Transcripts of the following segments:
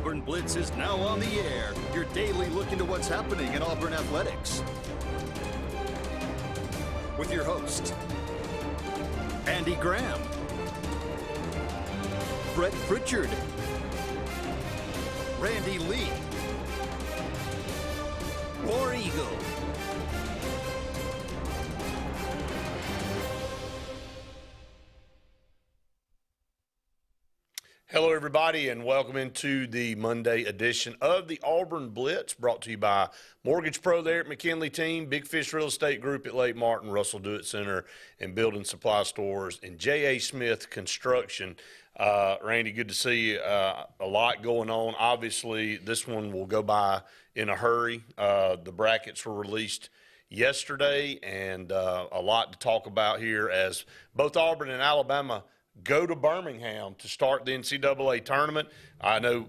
Auburn Blitz is now on the air, your daily look into what's happening in Auburn athletics. With your host, Andy Graham, Brett Pritchard, Randy Lee, War Eagle. Hello, everybody, and welcome into the Monday edition of the Auburn Blitz, brought to you by Mortgage Pro there at McKinley Team, Big Fish Real Estate Group at Lake Martin, Russell Do-It Center, and Building Supply Stores, and J.A. Smith Construction. Randy, good to see you. A lot going on. Obviously, this one will go by in a hurry. The brackets were released yesterday, and a lot to talk about here as both Auburn and Alabama go to Birmingham to start the NCAA tournament. I know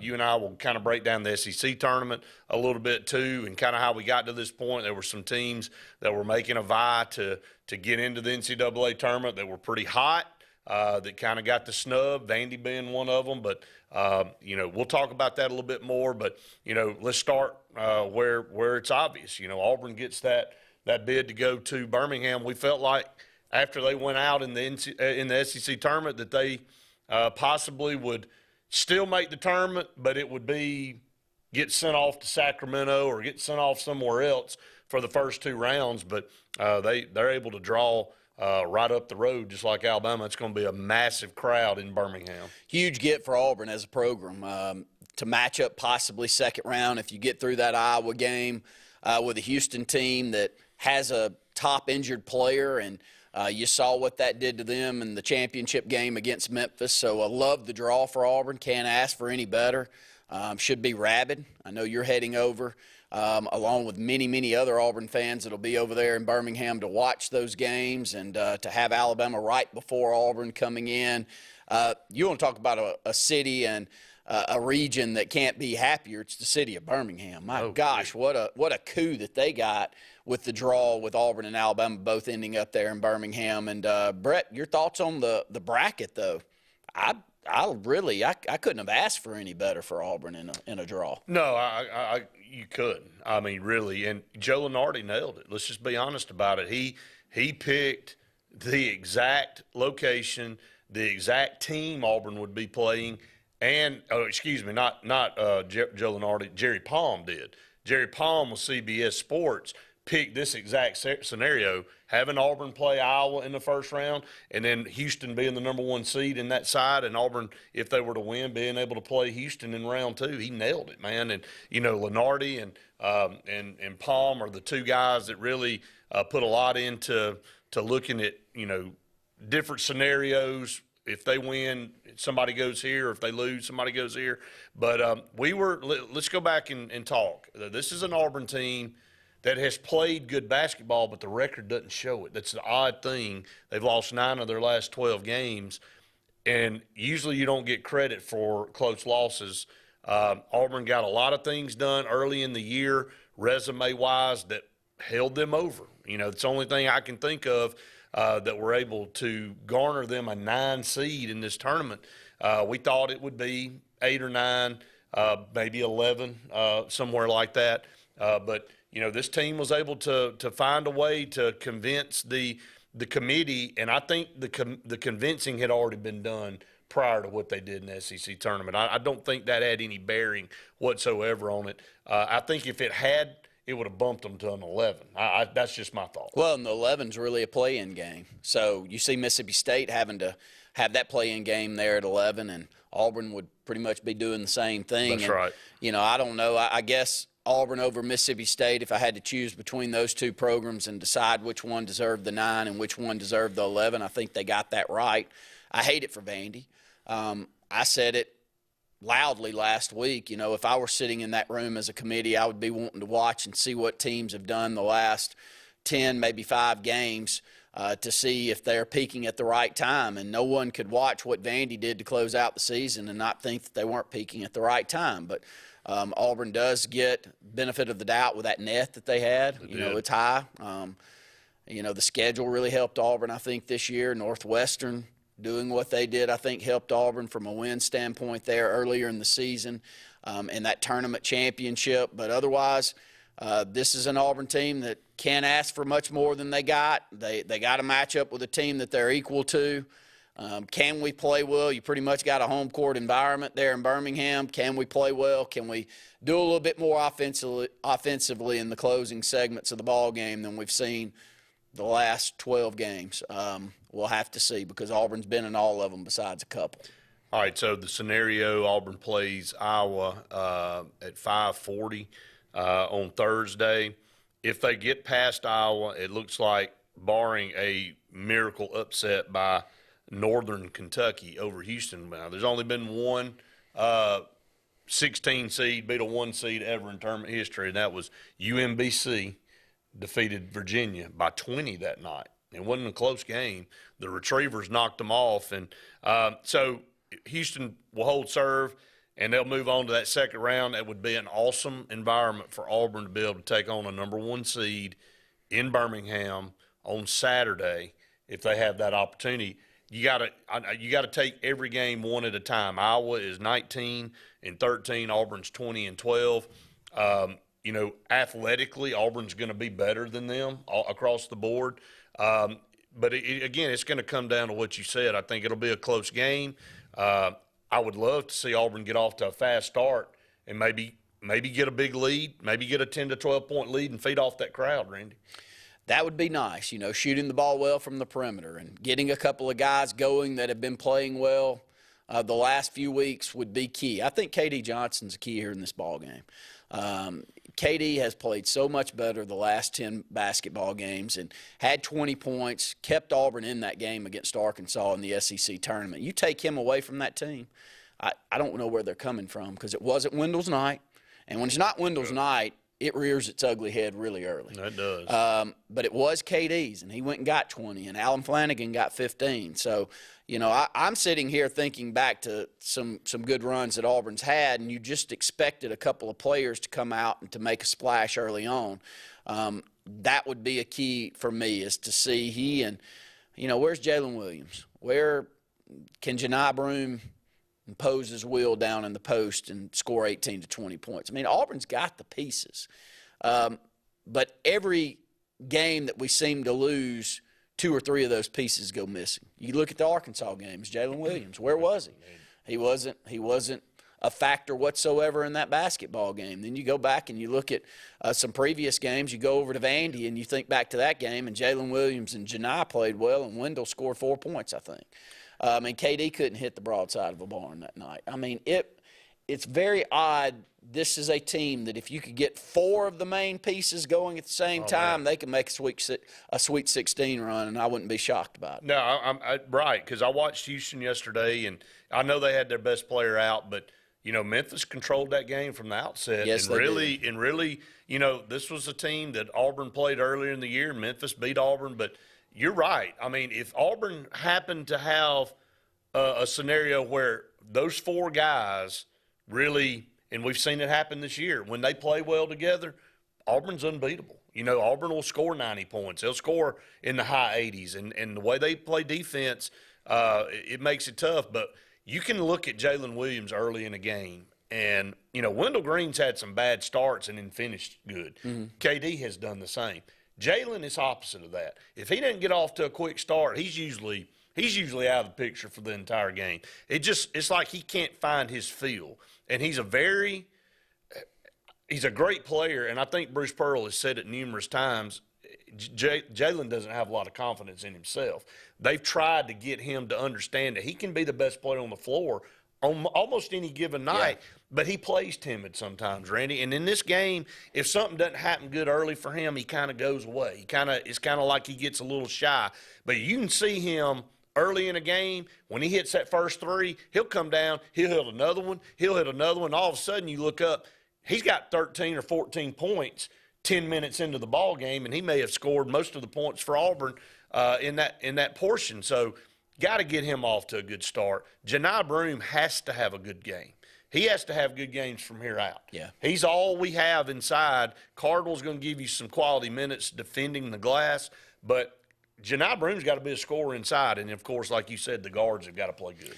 you and I will kind of break down the SEC tournament a little bit too, and kind of how we got to this point. There were some teams that were making a vie to get into the NCAA tournament that were pretty hot, that kind of got the snub, Vandy being one of them. But, you know, we'll talk about that a little bit more. But, you know, let's start where it's obvious. You know, Auburn gets that bid to go to Birmingham. We felt like after they went out in the SEC tournament that they possibly would still make the tournament, but it would be get sent off to Sacramento or get sent off somewhere else for the first two rounds. But they're able to draw right up the road, just like Alabama. It's going to be a massive crowd in Birmingham. Huge get for Auburn as a program to match up possibly second round if you get through that Iowa game with a Houston team that has a top injured player, and you saw what that did to them in the championship game against Memphis. So I love the draw for Auburn. Can't ask for any better. Should be rabid. I know you're heading over, along with many, many other Auburn fans that'll be over there in Birmingham to watch those games, and to have Alabama right before Auburn coming in. You want to talk about a city and a region that can't be happier. It's the city of Birmingham. My gosh, what a coup that they got with the draw with Auburn and Alabama both ending up there in Birmingham. And Brett, your thoughts on the bracket though? I couldn't have asked for any better for Auburn in a draw. No, you couldn't. I mean, really. And Joe Lunardi nailed it. Let's just be honest about it. He picked the exact location, the exact team Auburn would be playing. And, not Joe Lunardi, Jerry Palm did. Jerry Palm with CBS Sports picked this exact scenario, having Auburn play Iowa in the first round, and then Houston being the number one seed in that side, and Auburn, if they were to win, being able to play Houston in round two. He nailed it, man. And, you know, Lunardi and Palm are the two guys that really put a lot into looking at, you know, different scenarios. If they win, somebody goes here. If they lose, somebody goes here. But let's go back and talk. This is an Auburn team that has played good basketball, but the record doesn't show it. That's the odd thing. They've lost 9 of their last 12 games, and usually you don't get credit for close losses. Auburn got a lot of things done early in the year, resume-wise, that held them over. You know, it's the only thing I can think of that were able to garner them a 9 seed in this tournament. We thought it would be 8 or 9, maybe 11, somewhere like that. But, you know, this team was able to find a way to convince the committee, and I think the convincing had already been done prior to what they did in the SEC tournament. I don't think that had any bearing whatsoever on it. I think if it had, it would have bumped them to an 11. That's just my thought. Well, and the 11's really a play-in game. So you see Mississippi State having to have that play-in game there at 11, and Auburn would pretty much be doing the same thing. That's right. You know, I don't know. I guess Auburn over Mississippi State, if I had to choose between those two programs and decide which one deserved the 9 and which one deserved the 11, I think they got that right. I hate it for Vandy. I said it loudly last week. You know, if I were sitting in that room as a committee, I would be wanting to watch and see what teams have done the last 10, maybe 5 games to see if they're peaking at the right time. And no one could watch what Vandy did to close out the season and not think that they weren't peaking at the right time. But Auburn does get benefit of the doubt with that net that they had. You know, it's high. You know, the schedule really helped Auburn, I think, this year. Northwestern doing what they did, I think, helped Auburn from a win standpoint there earlier in the season in that tournament championship. But otherwise, this is an Auburn team that can't ask for much more than they got. They got to match up with a team that they're equal to. Can we play well? You pretty much got a home court environment there in Birmingham. Can we play well? Can we do a little bit more offensively in the closing segments of the ball game than we've seen the last 12 games? We'll have to see, because Auburn's been in all of them besides a couple. All right, so the scenario, Auburn plays Iowa at 5:40 on Thursday. If they get past Iowa, it looks like, barring a miracle upset by Northern Kentucky over Houston. Now, there's only been one 16 seed beat a 1 seed ever in tournament history, and that was UMBC defeated Virginia by 20 that night. It wasn't a close game. The Retrievers knocked them off, and so Houston will hold serve, and they'll move on to that second round. That would be an awesome environment for Auburn to be able to take on a number 1 seed in Birmingham on Saturday if they have that opportunity. You got to take every game one at a time. Iowa is 19-13. Auburn's 20-12. Athletically, Auburn's going to be better than them across the board. But again, it's going to come down to what you said. I think it'll be a close game. I would love to see Auburn get off to a fast start and maybe get a big lead, maybe get a 10 to 12 point lead and feed off that crowd, Randy. That would be nice, shooting the ball well from the perimeter and getting a couple of guys going that have been playing well the last few weeks would be key. I think KD Johnson's a key here in this ball game. KD has played so much better the last 10 basketball games and had 20 points, kept Auburn in that game against Arkansas in the SEC tournament. You take him away from that team, I don't know where they're coming from, because it wasn't Wendell's night. And when it's not Wendell's night, it rears its ugly head really early. It does. But it was KD's, and he went and got 20, and Alan Flanagan got 15. So, I'm sitting here thinking back to some good runs that Auburn's had, and you just expected a couple of players to come out and to make a splash early on. That would be a key for me, is to see where's Jalen Williams? Where can Janai Broome impose his will down in the post and score 18 to 20 points? I mean, Auburn's got the pieces. But every game that we seem to lose, 2 or 3 of those pieces go missing. You look at the Arkansas games, Jalen Williams, where was he? He wasn't a factor whatsoever in that basketball game. Then you go back and you look at some previous games. You go over to Vandy and you think back to that game, and Jalen Williams and Janai played well, and Wendell scored 4 points, I think. And KD couldn't hit the broadside of a barn that night. I mean, it's very odd. This is a team that if you could get 4 of the main pieces going at the same time, they can make a Sweet 16 run, and I wouldn't be shocked about it. No, I'm right, because I watched Houston yesterday, and I know they had their best player out, but Memphis controlled that game from the outset. Yes, and really, this was a team that Auburn played earlier in the year. Memphis beat Auburn, but you're right. I mean, if Auburn happened to have a scenario where those 4 guys really, and we've seen it happen this year, when they play well together, Auburn's unbeatable. Auburn will score 90 points. They'll score in the high 80s. And the way they play defense, it makes it tough. But you can look at Jalen Williams early in a game, and, Wendell Green's had some bad starts and then finished good. Mm-hmm. KD has done the same. Jalen is opposite of that. If he doesn't get off to a quick start, he's usually out of the picture for the entire game. It's like he can't find his feel. And he's a great player, and I think Bruce Pearl has said it numerous times. Jalen doesn't have a lot of confidence in himself. They've tried to get him to understand that he can be the best player on the floor on almost any given night, but he plays timid sometimes, Randy. And in this game, if something doesn't happen good early for him, he kind of goes away. It's kind of like he gets a little shy. But you can see him early in a game, when he hits that first 3, he'll come down, he'll hit another one. All of a sudden you look up, he's got 13 or 14 points 10 minutes into the ball game, and he may have scored most of the points for Auburn in that portion. So got to get him off to a good start. Janai Broome has to have a good game. He has to have good games from here out. Yeah. He's all we have inside. Cardwell's going to give you some quality minutes defending the glass, but Janai Broom's got to be a scorer inside, and, of course, like you said, the guards have got to play good.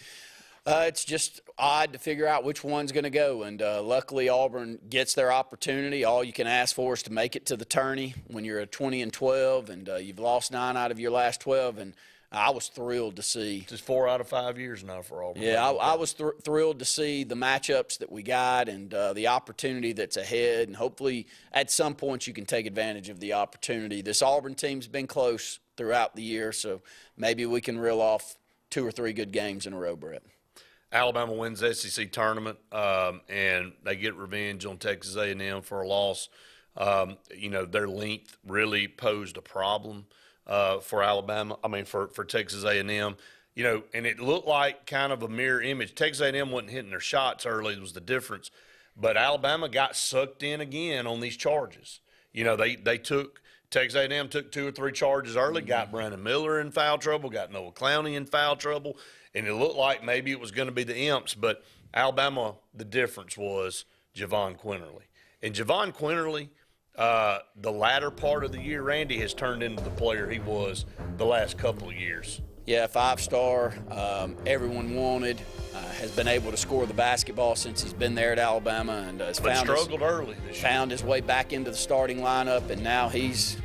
It's just odd to figure out which one's going to go, and luckily Auburn gets their opportunity. All you can ask for is to make it to the tourney when you're a 20-12, and you've lost 9 out of your last 12, and I was thrilled to see. It's 4 out of 5 years now for Auburn. Yeah, I was thrilled to see the matchups that we got and the opportunity that's ahead, and hopefully at some point you can take advantage of the opportunity. This Auburn team's been close throughout the year, so maybe we can reel off 2 or 3 good games in a row, Brett. Alabama wins the SEC tournament, and they get revenge on Texas A&M for a loss. Their length really posed a problem for Alabama. For Texas A&M. And it looked like kind of a mirror image. Texas A&M wasn't hitting their shots early, was the difference. But Alabama got sucked in again on these charges. Texas A&M took 2 or 3 charges early, got Brandon Miller in foul trouble, got Noah Clowney in foul trouble, and it looked like maybe it was going to be the Imps. But Alabama, the difference was Javon Quinterly. And Javon Quinterly, the latter part of the year, Randy, has turned into the player he was the last couple of years. Yeah, 5-star, everyone wanted, has been able to score the basketball since he's been there at Alabama, and has struggled early this year. Found his way back into the starting lineup, and now he's,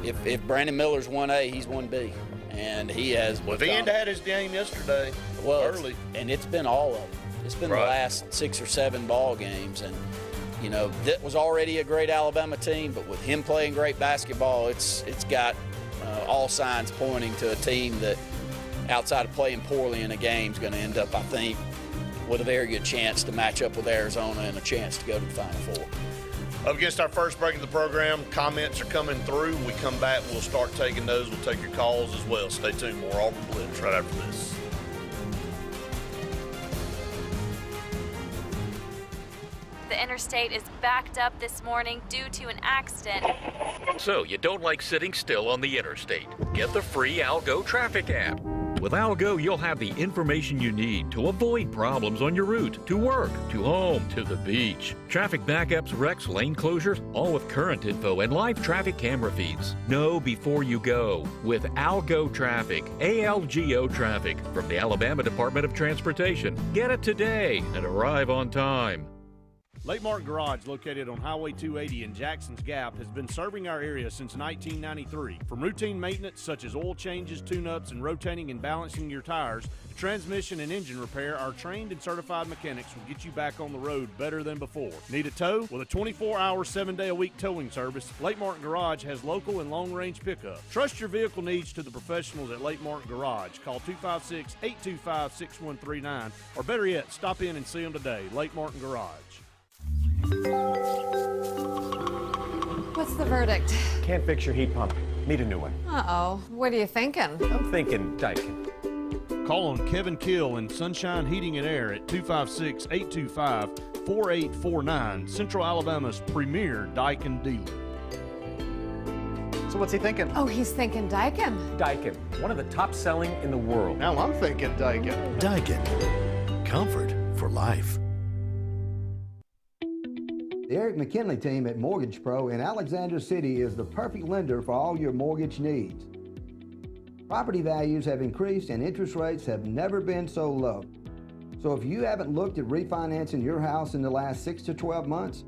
if Brandon Miller's 1A, he's 1B, and he has. Well, if he had his game yesterday, early, and it's been all of them. It's been the last 6 or 7 ball games, and that was already a great Alabama team, but with him playing great basketball, it's got all signs pointing to a team that, outside of playing poorly in a game, is going to end up, I think, with a very good chance to match up with Arizona and a chance to go to the Final Four. Up against our first break of the program, comments are coming through. When we come back, we'll start taking those. We'll take your calls as well. Stay tuned. More Auburn Blitz right after this. The interstate is backed up this morning due to an accident. So you don't like sitting still on the interstate? Get the free Algo traffic app. With Algo, you'll have the information you need to avoid problems on your route, to work, to home, to the beach. Traffic backups, wrecks, lane closures, all with current info and live traffic camera feeds. Know before you go with Algo Traffic, ALGO Traffic, from the Alabama Department of Transportation. Get it today and arrive on time. Lake Martin Garage, located on Highway 280 in Jackson's Gap, has been serving our area since 1993. From routine maintenance such as oil changes, tune-ups, and rotating and balancing your tires, to transmission and engine repair, our trained and certified mechanics will get you back on the road better than before. Need a tow? With a 24-hour, 7-day-a-week towing service, Lake Martin Garage has local and long-range pickup. Trust your vehicle needs to the professionals at Lake Martin Garage. Call 256-825-6139, or better yet, stop in and see them today. Lake Martin Garage. What's the verdict? Can't fix your heat pump. Need a new one. Uh-oh. What are you thinking? I'm thinking Daikin. Call on Kevin Kill and Sunshine Heating and Air at 256-825-4849, Central Alabama's premier Daikin dealer. So what's he thinking? Oh, he's thinking Daikin. Daikin, one of the top selling in the world. Now I'm thinking Daikin. Daikin. Comfort for life. The Eric McKinley team at Mortgage Pro in Alexander City is the perfect lender for all your mortgage needs. Property values have increased and interest rates have never been so low. So if you haven't looked at refinancing your house in the last 6 to 12 months,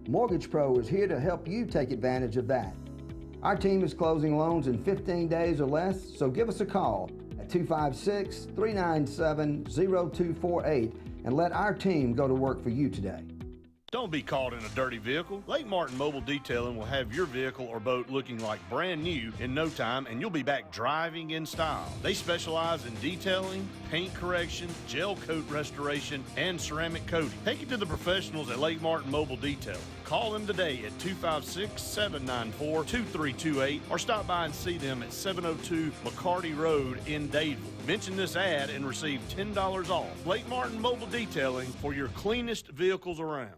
Mortgage Pro is here to help you take advantage of that. Our team is closing loans in 15 days or less, so give us a call at 256-397-0248 and let our team go to work for you today. Don't be caught in a dirty vehicle. Lake Martin Mobile Detailing will have your vehicle or boat looking like brand new in no time, and you'll be back driving in style. They specialize in detailing, paint correction, gel coat restoration, and ceramic coating. Take it to the professionals at Lake Martin Mobile Detailing. Call them today at 256-794-2328 or stop by and see them at 702 McCarty Road in Dadeville. Mention this ad and receive $10 off. Lake Martin Mobile Detailing for your cleanest vehicles around.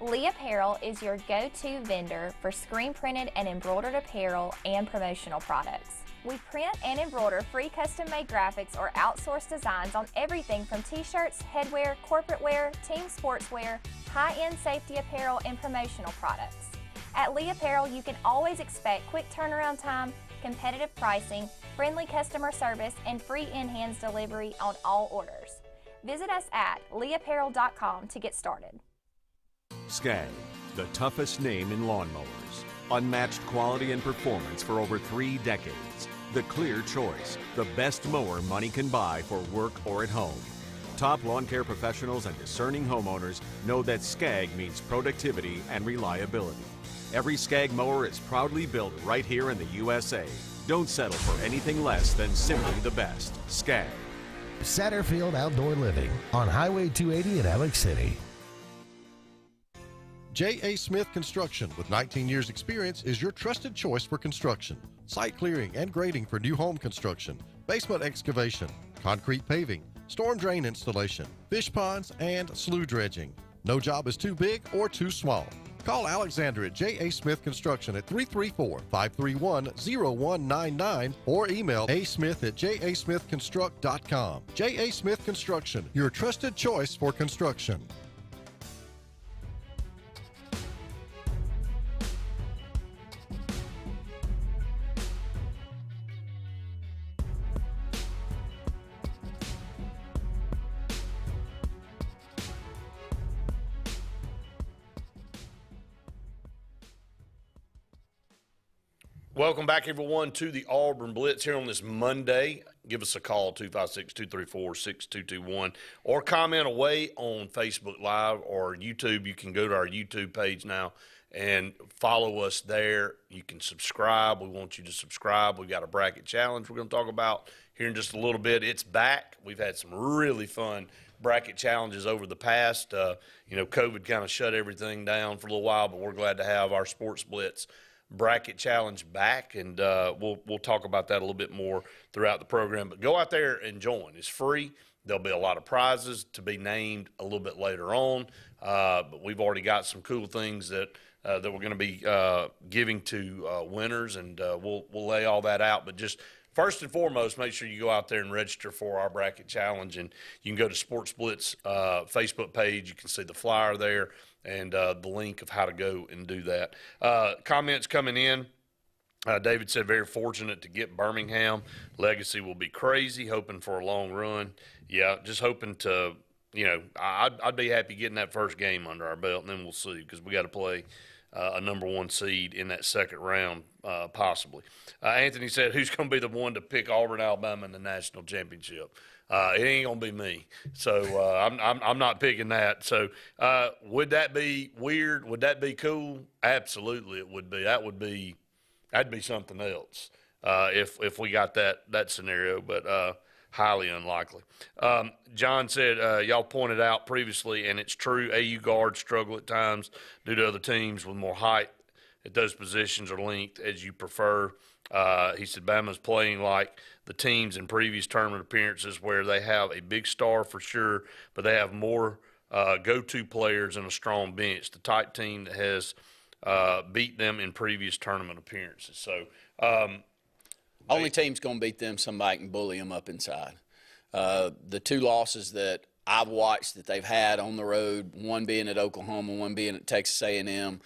Lee Apparel is your go-to vendor for screen-printed and embroidered apparel and promotional products. We print and embroider free custom-made graphics or outsourced designs on everything from t-shirts, headwear, corporate wear, team sportswear, high-end safety apparel, and promotional products. At Lee Apparel, you can always expect quick turnaround time, competitive pricing, friendly customer service, and free in-hands delivery on all orders. Visit us at leeapparel.com to get started. SCAG, the toughest name in lawnmowers. Unmatched quality and performance for over 3 decades. The clear choice, the best mower money can buy for work or at home. Top lawn care professionals and discerning homeowners know that SCAG means productivity and reliability. Every SCAG mower is proudly built right here in the USA. Don't settle for anything less than simply the best. SCAG. Satterfield Outdoor Living on Highway 280 in Alex City. J.A. Smith Construction, with 19 years experience, is your trusted choice for construction. Site clearing and grading for new home construction, basement excavation, concrete paving, storm drain installation, fish ponds, and slough dredging. No job is too big or too small. Call Alexander at J.A. Smith Construction at 334-531-0199 or email asmith@jasmithconstruct.com. J.A. Smith Construction, your trusted choice for construction. – Welcome back, everyone, to the Auburn Blitz here on this Monday. Give us a call, 256-234-6221, or comment away on Facebook Live or YouTube. You can go to our YouTube page now and follow us there. You can subscribe. We want you to subscribe. We've got a bracket challenge we're going to talk about here in just a little bit. It's back. We've had some really fun bracket challenges over the past. COVID kind of shut everything down for a little while, but we're glad to have our Sports Blitz bracket challenge back, and we'll talk about that a little bit more throughout the program. But go out there and join. It's free. There'll be a lot of prizes to be named a little bit later on, but we've already got some cool things that we're going to be giving to winners, and we'll lay all that out. But just first and foremost, make sure you go out there and register for our bracket challenge, and you can go to Sports Blitz Facebook page. You can see the flyer there and the link of how to go and do that. Comments coming in. David said, very fortunate to get Birmingham. Legacy will be crazy, hoping for a long run. Yeah, just hoping to, I'd be happy getting that first game under our belt, and then we'll see, because we got to play a number 1 seed in that second round, possibly. Anthony said, who's going to be the one to pick Auburn, Alabama in the national championship? It ain't going to be me. So I'm not picking that. So would that be weird? Would that be cool? Absolutely it would be. That'd be something else if we got that scenario, but highly unlikely. John said, y'all pointed out previously, and it's true, AU guards struggle at times due to other teams with more height at those positions or length as you prefer. He said Bama's playing like the teams in previous tournament appearances where they have a big star for sure, but they have more go-to players and a strong bench, the type team that has beat them in previous tournament appearances. So only team's going to beat them, somebody can bully them up inside. The 2 losses that I've watched that they've had on the road, one being at Oklahoma, one being at Texas A&M,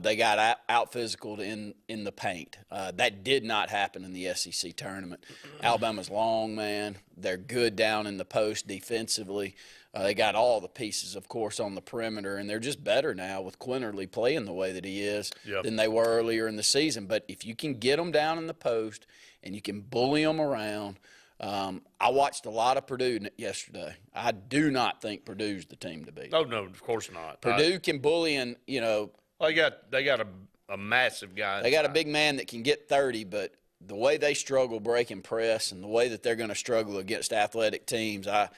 they got out physical in the paint. That did not happen in the SEC tournament. Alabama's long, man. They're good down in the post defensively. They got all the pieces, of course, on the perimeter, and they're just better now with Quinterly playing the way that he is than they were earlier in the season. But if you can get them down in the post and you can bully them around, I watched a lot of Purdue yesterday. I do not think Purdue's the team to beat. Oh, no, of course not. Purdue can bully and, they got a massive guy. They got a big man that can get 30, but the way they struggle breaking press and the way that they're going to struggle against athletic teams, I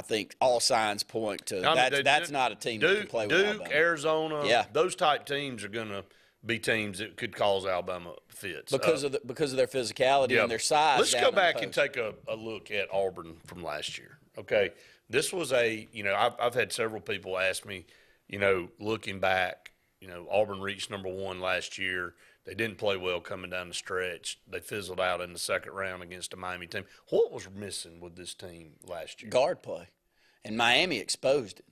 think all signs point to that's not a team that can play with Alabama. Duke, Arizona, those type teams are going to be teams that could cause Alabama fits. Because of their physicality and their size. Let's go back and take a look at Auburn from last year. Okay, this was I've had several people ask me, looking back, Auburn reached number 1 last year. They didn't play well coming down the stretch. They fizzled out in the second round against a Miami team. What was missing with this team last year? Guard play. And Miami exposed it.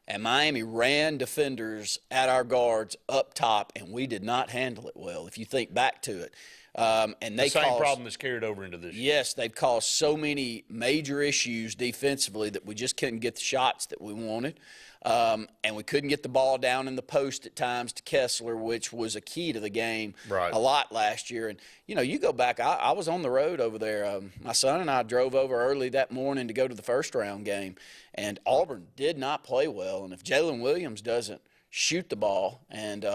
And Miami ran defenders at our guards up top, and we did not handle it well. If you think back to it, And they the same caused, problem that's carried over into this year. Yes, they've caused so many major issues defensively that we just couldn't get the shots that we wanted. And we couldn't get the ball down in the post at times to Kessler, which was a key to the game a lot last year. And, you know, you go back, I was on the road over there. My son and I drove over early that morning to go to the first-round game, and Auburn did not play well. And if Jalen Williams doesn't shoot the ball, and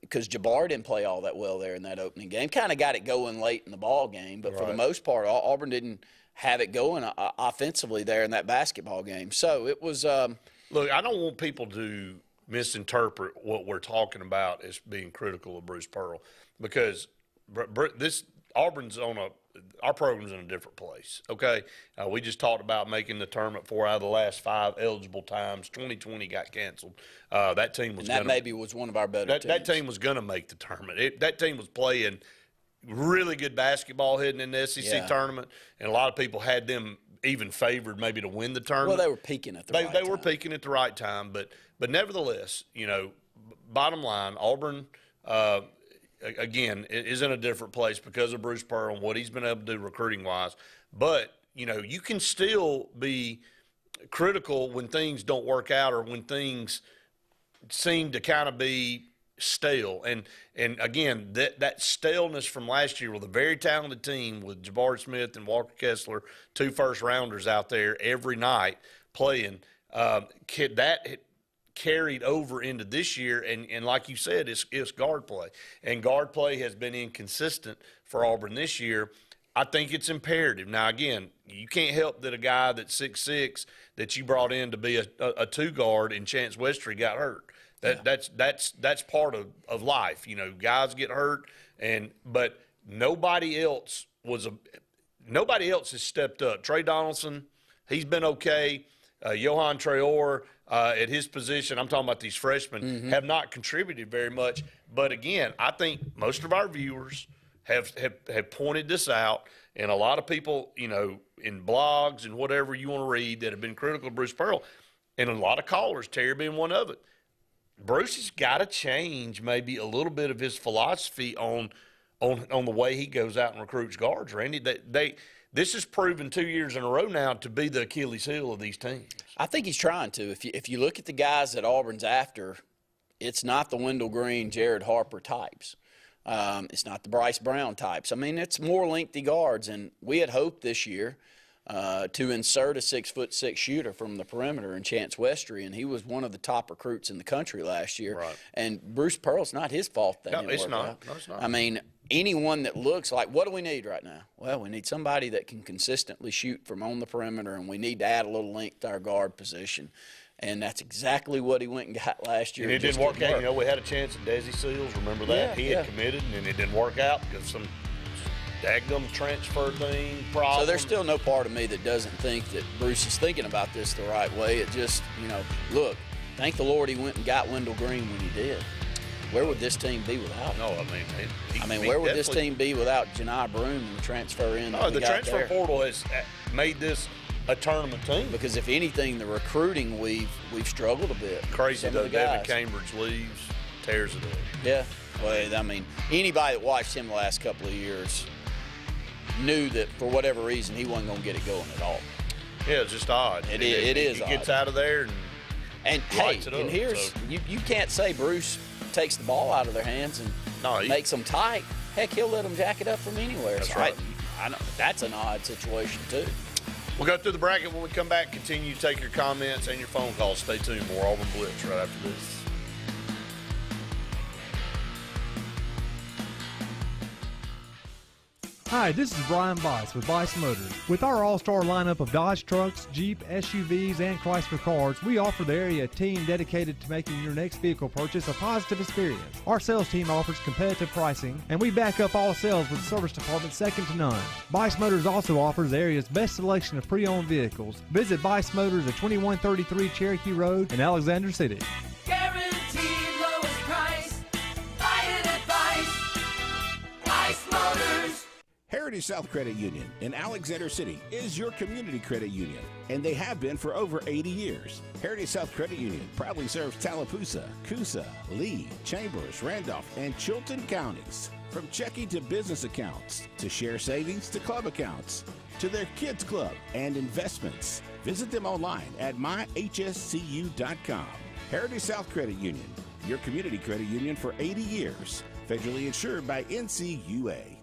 because Jabbar didn't play all that well there in that opening game, kind of got it going late in the ball game, but for the most part, Auburn didn't have it going offensively there in that basketball game. So it was look, I don't want people to misinterpret what we're talking about as being critical of Bruce Pearl, because our program's in a different place, okay? We just talked about making the tournament 4 out of the last 5 eligible times. 2020 got canceled. That team was maybe was one of our better teams. That team was going to make the tournament. That team was playing really good basketball heading in the SEC tournament, and a lot of people had them even favored maybe to win the tournament. Well, they were peaking at the right time. They were peaking at the right time, but nevertheless, you know, bottom line, Auburn again is in a different place because of Bruce Pearl and what he's been able to do recruiting wise. But you know, you can still be critical when things don't work out or when things seem to kind of be stale. And again, that staleness from last year with a very talented team with Jabbar Smith and Walker Kessler, 2 first-rounders out there every night playing, that carried over into this year. And like you said, it's guard play. And guard play has been inconsistent for Auburn this year. I think it's imperative. Now, again, you can't help that a guy that's 6'6" that you brought in to be a 2 guard in Chance Westry got hurt. That's part of life. You know, guys get hurt, but nobody else has stepped up. Trey Donaldson, he's been okay. Johan Traore at his position, I'm talking about these freshmen, have not contributed very much. But again, I think most of our viewers have pointed this out, and a lot of people, you know, in blogs and whatever you want to read that have been critical of Bruce Pearl, and a lot of callers, Terry being one of it. Bruce has got to change maybe a little bit of his philosophy on the way he goes out and recruits guards, Randy. This has proven 2 years in a row now to be the Achilles heel of these teams. I think he's trying to. If you look at the guys that Auburn's after, it's not the Wendell Green, Jared Harper types. It's not the Bryce Brown types. I mean, it's more lengthy guards, and we had hoped this year to insert a 6'6" shooter from the perimeter in Chance Westry, and he was one of the top recruits in the country last year. Right. And Bruce Pearl's not his fault that didn't work out. No, it's not. I mean, anyone that looks like, what do we need right now? Well, we need somebody that can consistently shoot from on the perimeter, and we need to add a little length to our guard position. And that's exactly what he went and got last year. And it didn't work out. You know, we had a chance at Desi Seals. Remember that? He had committed, and it didn't work out because some daggum transfer thing problem. So there's still no part of me that doesn't think that Bruce is thinking about this the right way. It just, you know, look, thank the Lord he went and got Wendell Green when he did. Where would this team be without him? No, I mean, where would this team be without Janai Broome and the transfer in? No, the transfer portal has made this a tournament team. Because if anything, the recruiting we've struggled a bit. Crazy though, Devin Cambridge leaves, tears it up. Yeah, well, I mean, anybody that watched him the last couple of years knew that for whatever reason he wasn't going to get it going at all. Yeah, it's just odd. It is odd. He gets out of there and lights it up. And here's you can't say Bruce takes the ball out of their hands and makes them tight. Heck, he'll let them jack it up from anywhere. That's right. I know that's an odd situation too. We'll go through the bracket when we come back. Continue to take your comments and your phone calls. Stay tuned. More Auburn Blitz right after this. Hi, this is Brian Bice with Bice Motors. With our all-star lineup of Dodge trucks, Jeep, SUVs, and Chrysler cars, we offer the area a team dedicated to making your next vehicle purchase a positive experience. Our sales team offers competitive pricing, and we back up all sales with a service department second to none. Bice Motors also offers the area's best selection of pre-owned vehicles. Visit Bice Motors at 2133 Cherokee Road in Alexander City. Guaranteed lowest price. Buy it at Bice Motors. Heritage South Credit Union in Alexander City is your community credit union, and they have been for over 80 years. Heritage South Credit Union proudly serves Tallapoosa, Coosa, Lee, Chambers, Randolph, and Chilton counties. From checking to business accounts, to share savings to club accounts, to their kids club and investments. Visit them online at myhscu.com. Heritage South Credit Union, your community credit union for 80 years. Federally insured by NCUA.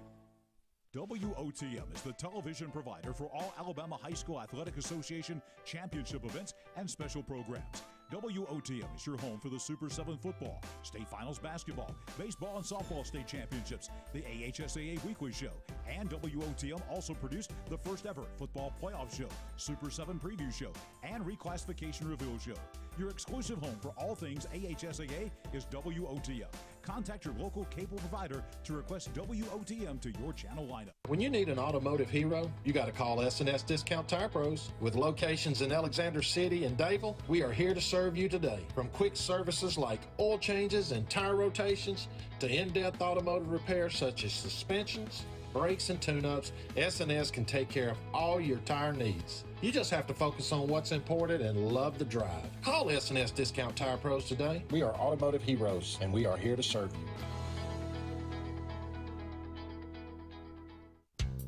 WOTM is the television provider for all Alabama High School Athletic Association championship events and special programs. WOTM is your home for the Super 7 football, state finals basketball, baseball and softball state championships, the AHSAA weekly show, and WOTM also produced the first ever football playoff show, Super 7 preview show, and reclassification reveal show. Your exclusive home for all things AHSAA is WOTM. Contact your local cable provider to request WOTM to your channel lineup. When you need an automotive hero, you got to call S&S Discount Tire Pros. With locations in Alexander City and Dayville, we are here to serve you today. From quick services like oil changes and tire rotations to in-depth automotive repairs such as suspensions, brakes, and tune-ups, S&S can take care of all your tire needs. You just have to focus on what's important and love the drive. Call S&S Discount Tire Pros today. We are automotive heroes, and we are here to serve you.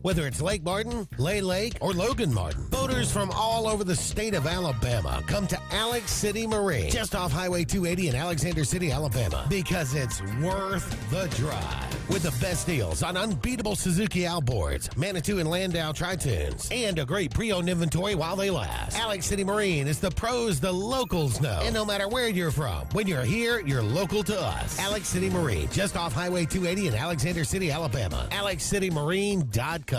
Whether it's Lake Martin, Lay Lake, or Logan Martin, boaters from all over the state of Alabama come to Alex City Marine, just off Highway 280 in Alexander City, Alabama, because it's worth the drive. With the best deals on unbeatable Suzuki outboards, Manitou and Landau tri-tunes, and a great pre-owned inventory while they last. Alex City Marine is the pros the locals know. And no matter where you're from, when you're here, you're local to us. Alex City Marine, just off Highway 280 in Alexander City, Alabama. AlexCityMarine.com.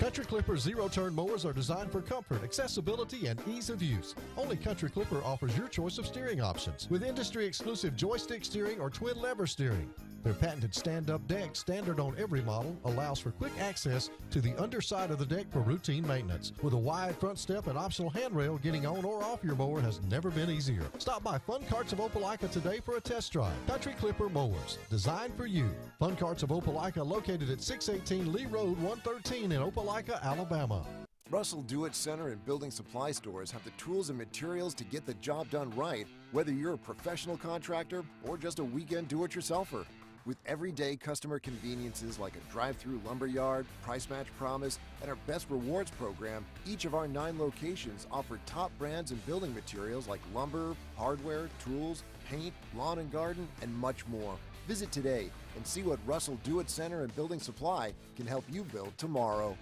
Country Clipper zero-turn mowers are designed for comfort, accessibility, and ease of use. Only Country Clipper offers your choice of steering options with industry-exclusive joystick steering or twin-lever steering. Their patented stand-up deck, standard on every model, allows for quick access to the underside of the deck for routine maintenance. With a wide front step and optional handrail, getting on or off your mower has never been easier. Stop by Fun Carts of Opelika today for a test drive. Country Clipper mowers, designed for you. Fun Carts of Opelika, located at 618 Lee Road, 113 in Opelika, Alabama. Russell Do-It Center and building supply stores have the tools and materials to get the job done right, whether you're a professional contractor or just a weekend do-it-yourselfer. With everyday customer conveniences like a drive-through lumberyard, price match promise, and our best rewards program, each of our 9 locations offer top brands and building materials like lumber, hardware, tools, paint, lawn and garden, and much more. Visit today and see what Russell Do-It Center and Building Supply can help you build tomorrow.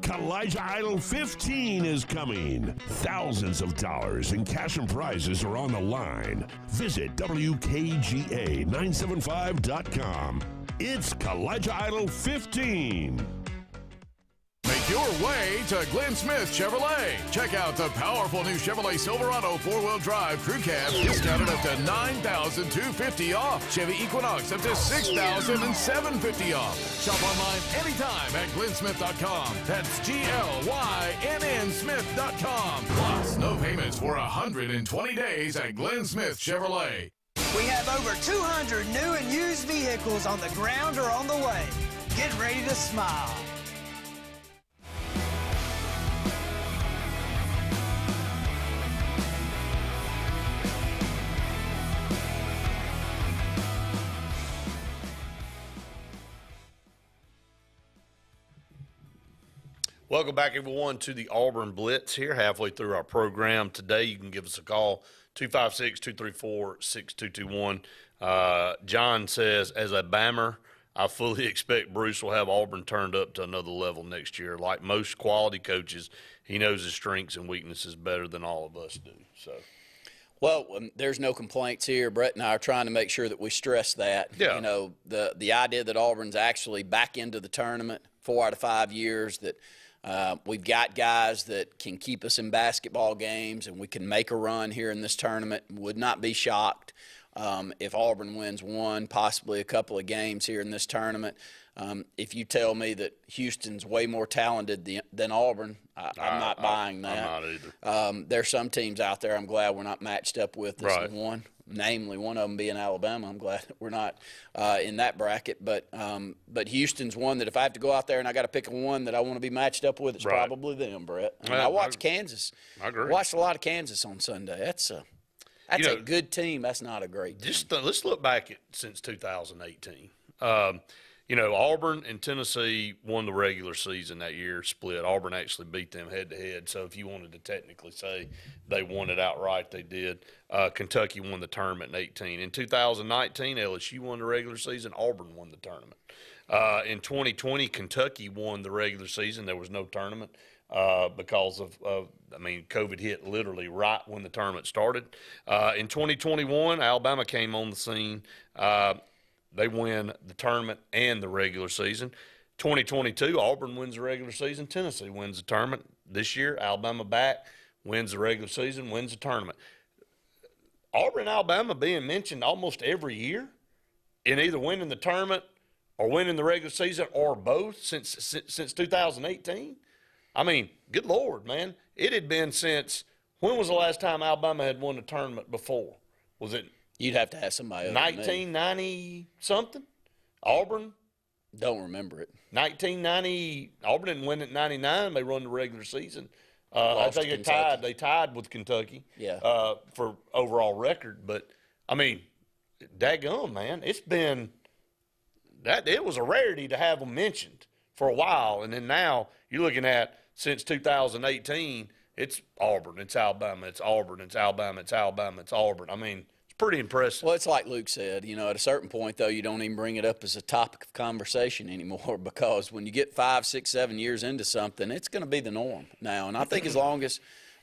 Kalijah Idol 15 is coming. Thousands of dollars in cash and prizes are on the line. Visit WKGA975.com. It's Kalijah Idol 15. Make your way to Glenn Smith Chevrolet. Check out the powerful new Chevrolet Silverado 4-wheel drive crew cab, discounted up to $9,250 off. Chevy Equinox up to $6,750 off. Shop online anytime at glennsmith.com. That's GLYNN Smith.com. Plus, no payments for 120 days at Glenn Smith Chevrolet. We have over 200 new and used vehicles on the ground or on the way. Get ready to smile. Welcome back, everyone, to the Auburn Blitz here, halfway through our program. Today, you can give us a call, 256-234-6221. John says, as a Bammer, I fully expect Bruce will have Auburn turned up to another level next year. Like most quality coaches, he knows his strengths and weaknesses better than all of us do. So, well, there's no complaints here. Brett and I are trying to make sure that we stress that. Yeah. You know, the idea that Auburn's actually back into the tournament 4 out of 5 years, that we've got guys that can keep us in basketball games, and we can make a run here in this tournament. Would not be shocked if Auburn wins one, possibly a couple of games here in this tournament. If you tell me that Houston's way more talented than Auburn, I'm not buying that. I'm not either. There's some teams out there I'm glad we're not matched up with this Right. one. Namely, one of them being Alabama. I'm glad that we're not in that bracket. But Houston's one that if I have to go out there and I got to pick one that I want to be matched up with, it's Right. probably them, Brett. I Yeah, watched Kansas. I agree. Watched a lot of Kansas on Sunday. That's That's a good team. That's not a great team. Let's look back at since 2018. Auburn and Tennessee won the regular season that year, split. Auburn actually beat them head-to-head. So if you wanted to technically say they won it outright, they did. Kentucky won the tournament in 18. In 2019, LSU won the regular season. Auburn won the tournament. In 2020, Kentucky won the regular season. There was no tournament because of COVID hit literally right when the tournament started. In 2021, Alabama came on the scene. They win the tournament and the regular season. 2022, Auburn wins the regular season. Tennessee wins the tournament. This year, Alabama back, wins the regular season, wins the tournament. Auburn and Alabama being mentioned almost every year in either winning the tournament or winning the regular season or both since 2018. I mean, good Lord, man. It had been since – when was the last time Alabama had won a tournament before? Was it – You'd have to have somebody. 1990-something? Auburn? Don't remember it. 1990. Auburn didn't win it in 99. They run the regular season. I think they tied with Kentucky for overall record. But, I mean, daggone, man. It's been – it was a rarity to have them mentioned for a while. And then now you're looking at since 2018, it's Auburn, it's Alabama, it's Auburn, it's Alabama, it's Alabama, it's Auburn. I mean – pretty impressive. Well, it's like Luke said, at a certain point, though, you don't even bring it up as a topic of conversation anymore because when you get 5, 6, 7 years into something, it's going to be the norm now. And I think as long as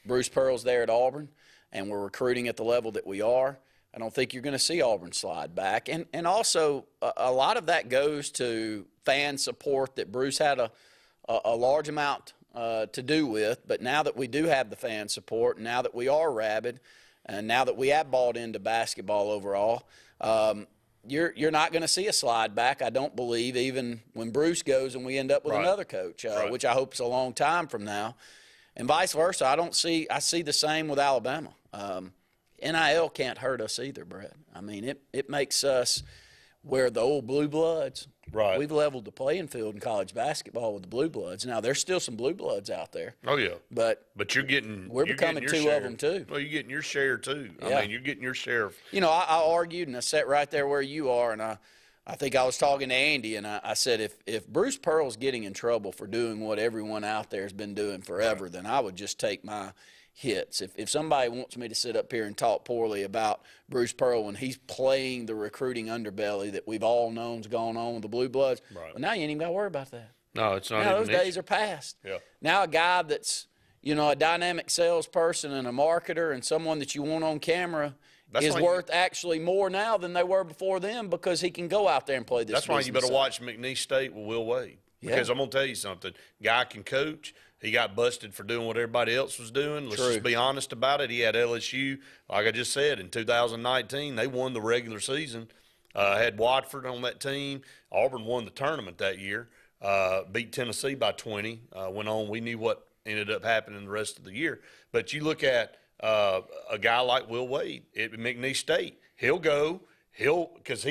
Bruce Pearl's there at Auburn and we're recruiting at the level that we are, I don't think you're going to see Auburn slide back. And also, a lot of that goes to fan support that Bruce had a large amount to do with. But now that we do have the fan support, now that we are rabid, and now that we have bought into basketball overall, you're not going to see a slide back, I don't believe, even when Bruce goes and we end up with another coach, which I hope is a long time from now. And vice versa, I see the same with Alabama. NIL can't hurt us either, Brett. I mean, it makes us where the old blue bloods. Right. We've leveled the playing field in college basketball with the blue bloods. Now there's still some blue bloods out there. Oh yeah. But we're becoming two share. of them too. Well, you're getting your share too. Yeah. I mean, you're getting your share. I argued and I sat right there where you are, and I think I was talking to Andy, and I said if Bruce Pearl's getting in trouble for doing what everyone out there has been doing forever, then I would just take my hits. If somebody wants me to sit up here and talk poorly about Bruce Pearl when he's playing the recruiting underbelly that we've all known's going on with the Blue Bloods, well, now you ain't even got to worry about that. No, it's not. Now those days are past. Yeah. Now a guy that's a dynamic salesperson and a marketer and someone that you want on camera is worth actually more now than they were before them because he can go out there and play this. That's why you better watch McNeese State with Will Wade because I'm gonna tell you something. Guy can coach. He got busted for doing what everybody else was doing. Let's just be honest about it. He had LSU, like I just said, in 2019. They won the regular season, had Watford on that team. Auburn won the tournament that year, beat Tennessee by 20, went on. We knew what ended up happening the rest of the year. But you look at a guy like Will Wade at McNeese State. Because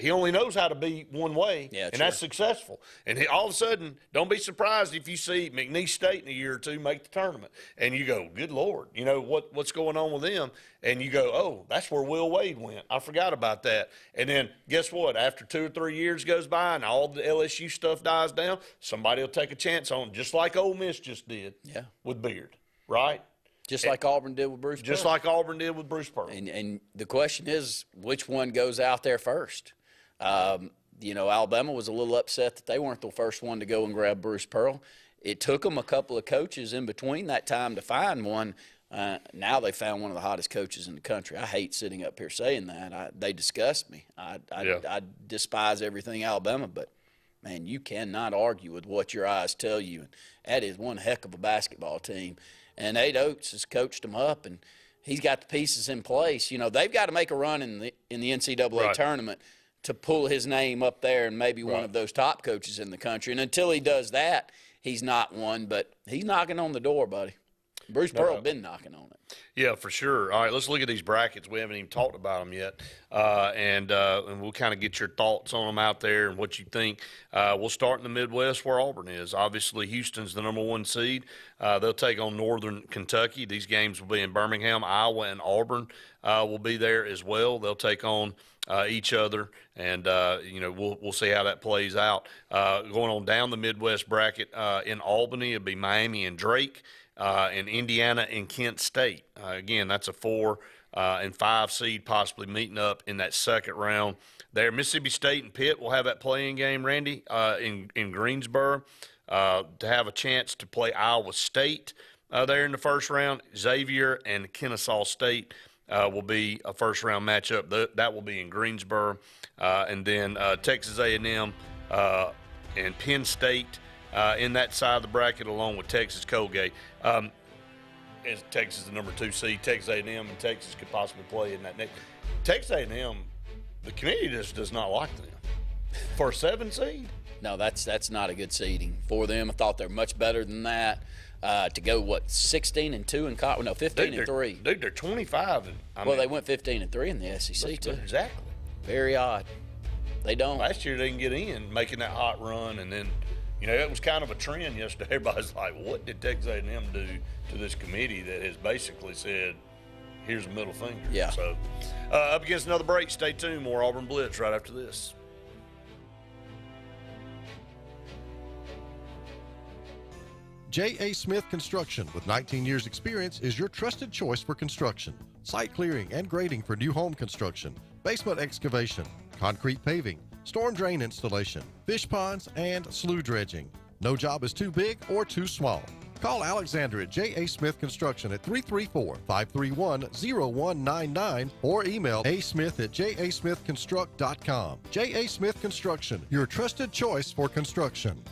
he only knows how to be one way, and that's successful. And all of a sudden, don't be surprised if you see McNeese State in a year or two make the tournament, and you go, good Lord, what's going on with them? And you go, oh, that's where Will Wade went. I forgot about that. And then guess what? After 2 or 3 years goes by and all the LSU stuff dies down, somebody will take a chance on him, just like Ole Miss just did with Beard, right? Just like Auburn did with Bruce Pearl. Just like Auburn did with Bruce Pearl. And the question is, which one goes out there first? Alabama was a little upset that they weren't the first one to go and grab Bruce Pearl. It took them a couple of coaches in between that time to find one. Now they found one of the hottest coaches in the country. I hate sitting up here saying that. They disgust me. I despise everything Alabama, but, man, you cannot argue with what your eyes tell you. And that is one heck of a basketball team. And Ade Oates has coached them up, and he's got the pieces in place. They've got to make a run in the NCAA tournament to pull his name up there and maybe one of those top coaches in the country. And until he does that, he's not one, but he's knocking on the door, buddy. Bruce Pearl been knocking on it. Yeah, for sure. All right, let's look at these brackets. We haven't even talked about them yet, and we'll kind of get your thoughts on them out there and what you think. We'll start in the Midwest where Auburn is. Obviously, Houston's the number 1 seed. They'll take on Northern Kentucky. These games will be in Birmingham. Iowa and Auburn will be there as well. They'll take on each other, and we'll see how that plays out. Going on down the Midwest bracket in Albany, it'll be Miami and Drake. And Indiana and Kent State. Again, that's a 4 and 5 seed possibly meeting up in that second round. There, Mississippi State and Pitt will have that playing game, Randy, in Greensboro, to have a chance to play Iowa State there in the first round. Xavier and Kennesaw State will be a first-round matchup. That will be in Greensboro. And then Texas A&M and Penn State in that side of the bracket, along with Texas Colgate. As Texas is the number 2 seed, Texas A&M and Texas could possibly play in that next. Texas A&M, the committee just does not like them. For a 7 seed? No, that's not a good seeding for them. I thought they're much better than that. To go, 16-2 in college? No, 15-3. Dude, they're 25. They went 15-3 in the SEC, too. Exactly. Very odd. They don't. Last year they didn't get in, making that hot run, and then it was kind of a trend yesterday. Everybody's like, what did Texas A&M do to this committee that has basically said, here's a middle finger? Yeah. So, up against another break. Stay tuned. More Auburn Blitz right after this. J.A. Smith Construction, with 19 years experience, is your trusted choice for construction. Site clearing and grading for new home construction, basement excavation, concrete paving, storm drain installation, fish ponds, and slough dredging. No job is too big or too small. Call Alexander at J.A. Smith Construction at 334-531-0199 or email asmith@jasmithconstruct.com. J.A. Smith Construction, your trusted choice for construction.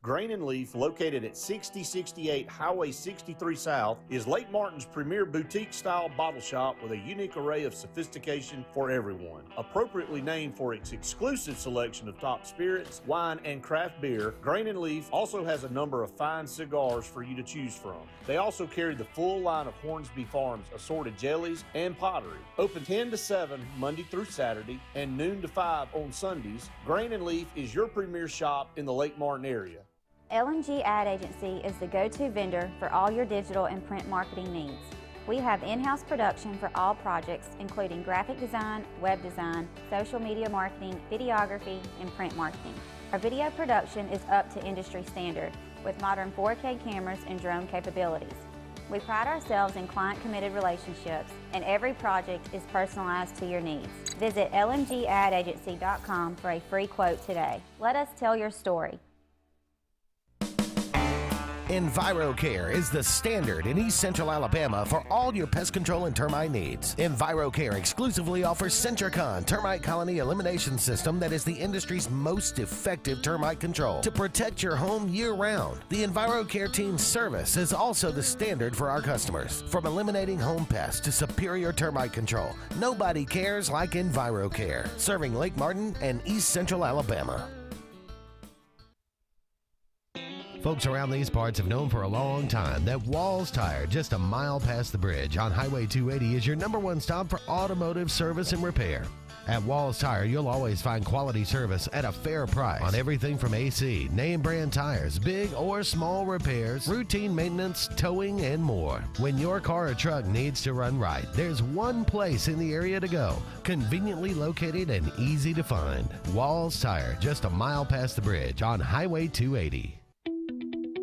Grain and Leaf, located at 6068 Highway 63 South, is Lake Martin's premier boutique-style bottle shop with a unique array of sophistication for everyone. Appropriately named for its exclusive selection of top spirits, wine, and craft beer, Grain and Leaf also has a number of fine cigars for you to choose from. They also carry the full line of Hornsby Farms assorted jellies and pottery. Open 10 to 7 Monday through Saturday and noon to 5 on Sundays, Grain and Leaf is your premier shop in the Lake Martin area. LMG Ad Agency is the go-to vendor for all your digital and print marketing needs. We have in-house production for all projects, including graphic design, web design, social media marketing, videography, and print marketing. Our video production is up to industry standard with modern 4K cameras and drone capabilities. We pride ourselves in client-committed relationships, and every project is personalized to your needs. Visit lmgadagency.com for a free quote today. Let us tell your story. EnviroCare is the standard in East Central Alabama for all your pest control and termite needs. EnviroCare exclusively offers Centricon termite colony elimination system that is the industry's most effective termite control to protect your home year-round. The EnviroCare team's service is also the standard for our customers. From eliminating home pests to superior termite control, nobody cares like EnviroCare, serving Lake Martin and East Central Alabama. Folks around these parts have known for a long time that Walls Tire, just a mile past the bridge on Highway 280, is your #1 stop for automotive service and repair. At Walls Tire, you'll always find quality service at a fair price on everything from AC, name brand tires, big or small repairs, routine maintenance, towing, and more. When your car or truck needs to run right, there's one place in the area to go, conveniently located and easy to find. Walls Tire, just a mile past the bridge on Highway 280.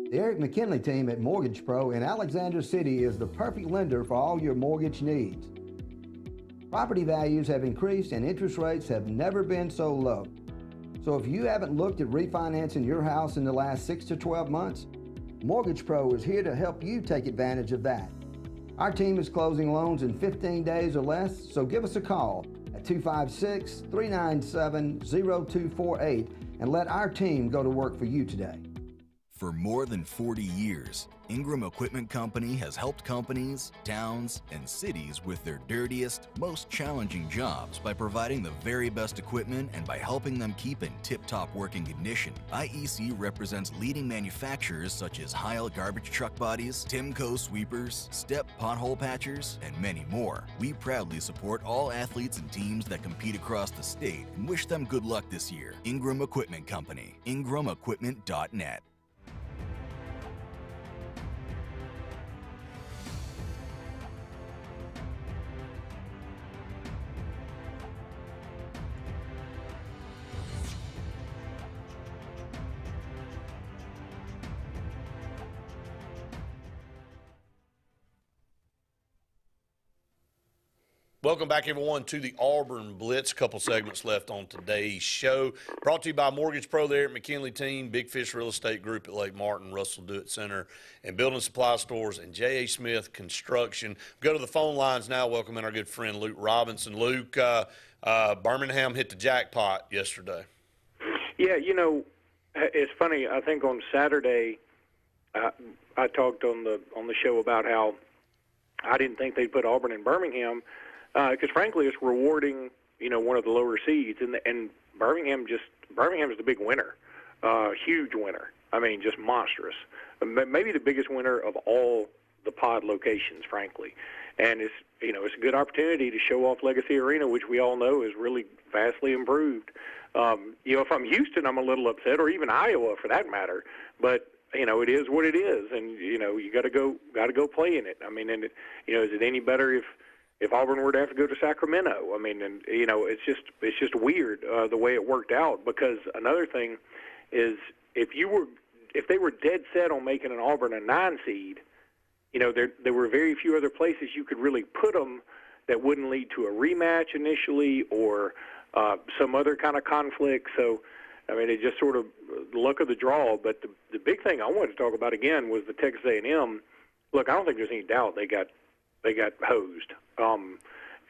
The Eric McKinley team at Mortgage Pro in Alexander City is the perfect lender for all your mortgage needs. Property values have increased and interest rates have never been so low. So if you haven't looked at refinancing your house in the last 6 to 12 months, Mortgage Pro is here to help you take advantage of that. Our team is closing loans in 15 days or less, so give us a call at 256-397-0248 and let our team go to work for you today. For more than 40 years, Ingram Equipment Company has helped companies, towns, and cities with their dirtiest, most challenging jobs by providing the very best equipment and by helping them keep in tip-top working condition. IEC represents leading manufacturers such as Heil garbage truck bodies, Timco sweepers, Step pothole patchers, and many more. We proudly support all athletes and teams that compete across the state and wish them good luck this year. Ingram Equipment Company, ingramequipment.net. Welcome back, everyone, to the Auburn Blitz. A couple segments left on today's show. Brought to you by Mortgage Pro there at McKinley Team, Big Fish Real Estate Group at Lake Martin, Russell Do-It Center, and Building Supply Stores, and J.A. Smith Construction. Go to the phone lines now. Welcome in our good friend Luke Robinson. Luke, Birmingham hit the jackpot yesterday. Yeah, you know, it's funny. I think on Saturday I talked on the show about how I didn't think they'd put Auburn in Birmingham. Because frankly, it's rewarding, you know, one of the lower seeds, and Birmingham's the big winner, huge winner. I mean, just monstrous. Maybe the biggest winner of all the pod locations, frankly. And it's a good opportunity to show off Legacy Arena, which we all know is really vastly improved. If I'm Houston, I'm a little upset, or even Iowa for that matter. But it is what it is, and you got to go play in it. I mean, is it any better if Auburn were to have to go to Sacramento? I mean, and it's just weird the way it worked out. Because another thing is, if they were dead set on making an Auburn a 9 seed, there were very few other places you could really put them that wouldn't lead to a rematch initially or some other kind of conflict. So, I mean, it just sort of luck of the draw. But the big thing I wanted to talk about again was the Texas A&M. Look, I don't think there's any doubt they got hosed.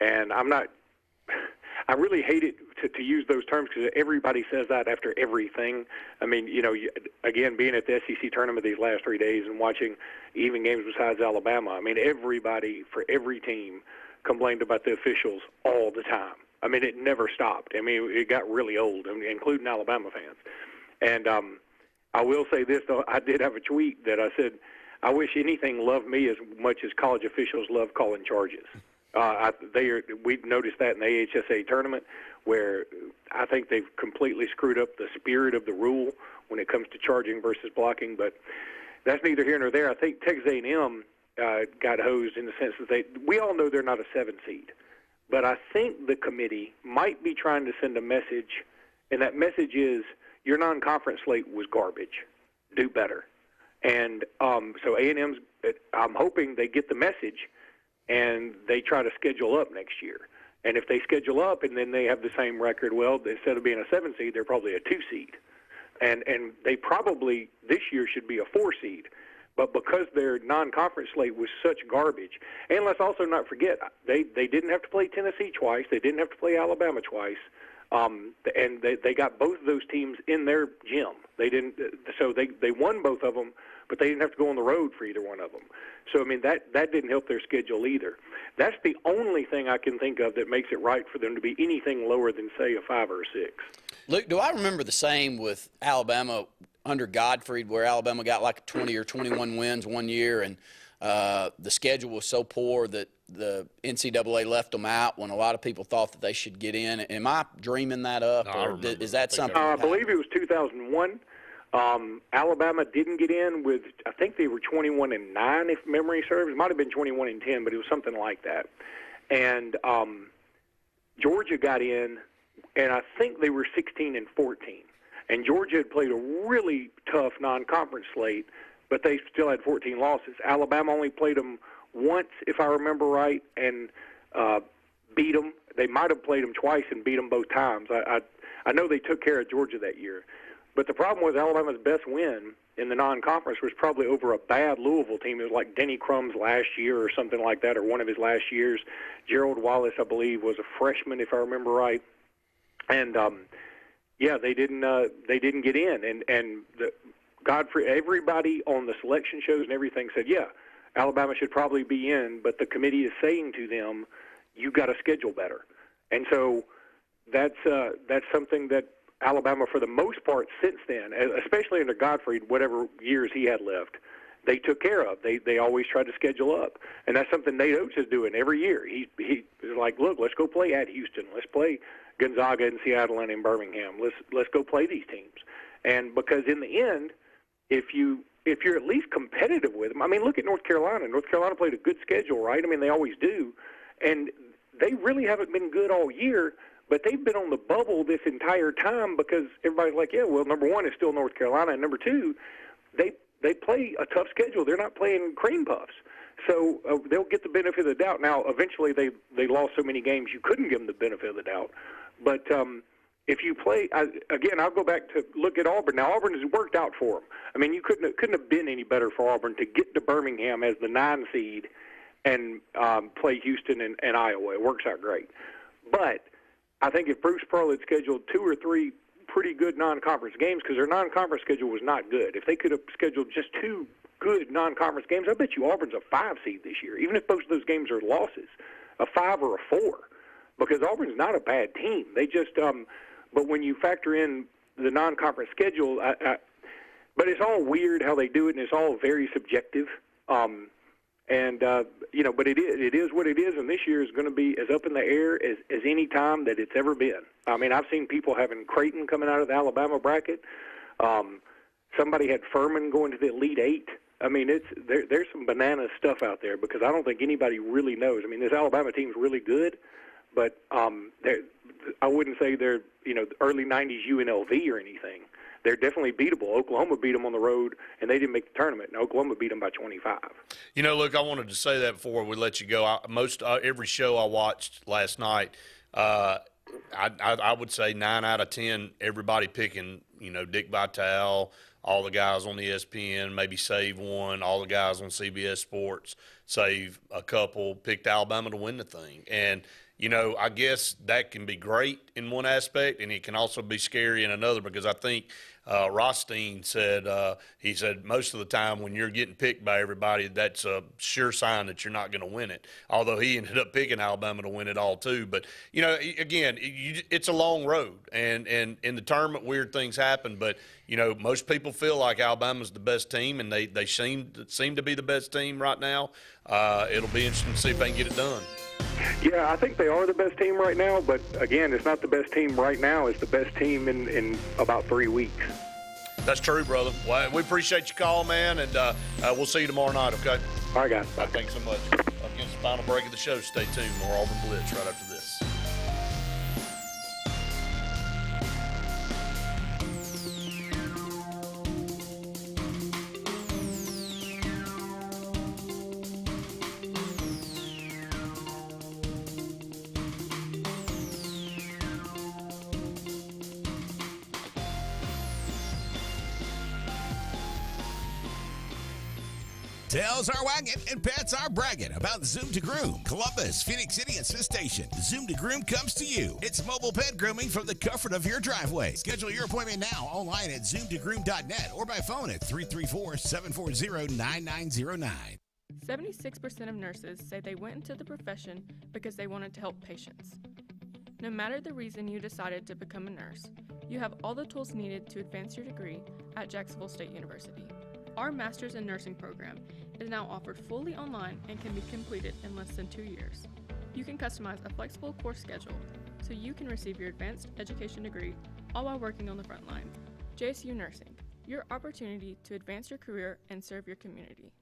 And I really hate it to use those terms because everybody says that after everything. I mean, again, being at the SEC tournament these last 3 days and watching even games besides Alabama, I mean, everybody for every team complained about the officials all the time. I mean, it never stopped. I mean, it got really old, including Alabama fans. And I will say this, though. I did have a tweet that I said, I wish anything loved me as much as college officials love calling charges. We noticed that in the AHSAA tournament, where I think they've completely screwed up the spirit of the rule when it comes to charging versus blocking. But that's neither here nor there. I think Texas A&M got hosed in the sense that we all know they're not a 7 seed. But I think the committee might be trying to send a message, and that message is your non-conference slate was garbage. Do better. And so A&M's, I'm hoping they get the message and they try to schedule up next year. And if they schedule up and then they have the same record, well, instead of being a 7 seed, they're probably a 2 seed. And they probably this year should be a 4 seed. But because their non-conference slate was such garbage, and let's also not forget, they didn't have to play Tennessee twice. They didn't have to play Alabama twice. And they got both of those teams in their gym. They didn't, so they won both of them, but they didn't have to go on the road for either one of them. So, I mean, that didn't help their schedule either. That's the only thing I can think of that makes it right for them to be anything lower than, say, a 5 or a 6. Luke, do I remember the same with Alabama under Godfrey, where Alabama got like 20 or 21 wins one year, and the schedule was so poor that the NCAA left them out when a lot of people thought that they should get in? Am I dreaming that up, or is that something? I believe it was 2001. Alabama didn't get in with, I think they were 21-9, if memory serves. It might have been 21-10, but it was something like that. And Georgia got in, and I think they were 16-14. And Georgia had played a really tough non-conference slate, but they still had 14 losses. Alabama only played them once, if I remember right, and beat them. They might have played them twice and beat them both times. I know they took care of Georgia that year. But the problem was Alabama's best win in the non-conference was probably over a bad Louisville team. It was like Denny Crumb's last year or something like that, or one of his last years. Gerald Wallace, I believe, was a freshman, if I remember right. And, yeah, they didn't get in. And Godfrey, everybody on the selection shows and everything said, yeah, Alabama should probably be in, but the committee is saying to them, you got to schedule better. And so that's something that Alabama, for the most part, since then, especially under Godfrey, whatever years he had left, they took care of. They always tried to schedule up, and that's something Nate Oates is doing every year. He's like, look, let's go play at Houston. Let's play Gonzaga and Seattle and in Birmingham. Let's go play these teams. And because in the end, if you're at least competitive with them, I mean, look at North Carolina. North Carolina played a good schedule, right? I mean, they always do, and they really haven't been good all year. But they've been on the bubble this entire time because everybody's like, yeah, well, number one is still North Carolina, and number two, they play a tough schedule. They're not playing cream puffs. So they'll get the benefit of the doubt. Now, eventually they lost so many games you couldn't give them the benefit of the doubt. But if you play, again, I'll go back to look at Auburn. Now, Auburn has worked out for them. I mean, you couldn't have been any better for Auburn to get to Birmingham as the 9 seed and play Houston and Iowa. It works out great. But I think if Bruce Pearl had scheduled 2 or 3 pretty good non-conference games, because their non-conference schedule was not good, if they could have scheduled just 2 good non-conference games, I bet you Auburn's a 5 seed this year, even if both of those games are losses, a 5 or a 4, because Auburn's not a bad team. They just, but when you factor in the non-conference schedule, but it's all weird how they do it, and it's all very subjective. But it is what it is, and this year is going to be as up in the air as any time that it's ever been. I mean, I've seen people having Creighton coming out of the Alabama bracket. Somebody had Furman going to the Elite Eight. I mean, there's some banana stuff out there because I don't think anybody really knows. I mean, this Alabama team's really good, but I wouldn't say they're early '90s UNLV or anything. They're definitely beatable. Oklahoma beat them on the road, and they didn't make the tournament. And Oklahoma beat them by 25. Look, I wanted to say that before we let you go. Every show I watched last night, I would say 9 out of 10, everybody picking, Dick Vitale, all the guys on the ESPN, maybe save one, all the guys on CBS Sports, save a couple, picked Alabama to win the thing. And I guess that can be great in one aspect, and it can also be scary in another, because I think Rothstein said, he said most of the time when you're getting picked by everybody, that's a sure sign that you're not going to win it, although he ended up picking Alabama to win it all too. But, again, it's a long road, and in the tournament, weird things happen, but, most people feel like Alabama's the best team, and they seem to be the best team right now. It'll be interesting to see if they can get it done. Yeah, I think they are the best team right now, but again, it's not the best team right now. It's the best team in about 3 weeks. That's true, brother. Well, we appreciate your call, man, and we'll see you tomorrow night, okay? All right, guys. Bye. Thanks so much. Against the final break of the show, stay tuned. More Auburn Blitz right after this. Tails are wagging and pets are bragging about Zoom to Groom. Columbus, Phoenix City, and Smith Station. Zoom to Groom comes to you. It's mobile pet grooming from the comfort of your driveway. Schedule your appointment now online at zoomtogroom.net or by phone at 334-740-9909. 76% of nurses say they went into the profession because they wanted to help patients. No matter the reason you decided to become a nurse, you have all the tools needed to advance your degree at Jacksonville State University. Our Master's in Nursing program is now offered fully online and can be completed in less than 2 years. You can customize a flexible course schedule so you can receive your advanced education degree all while working on the front line. JSU Nursing, your opportunity to advance your career and serve your community.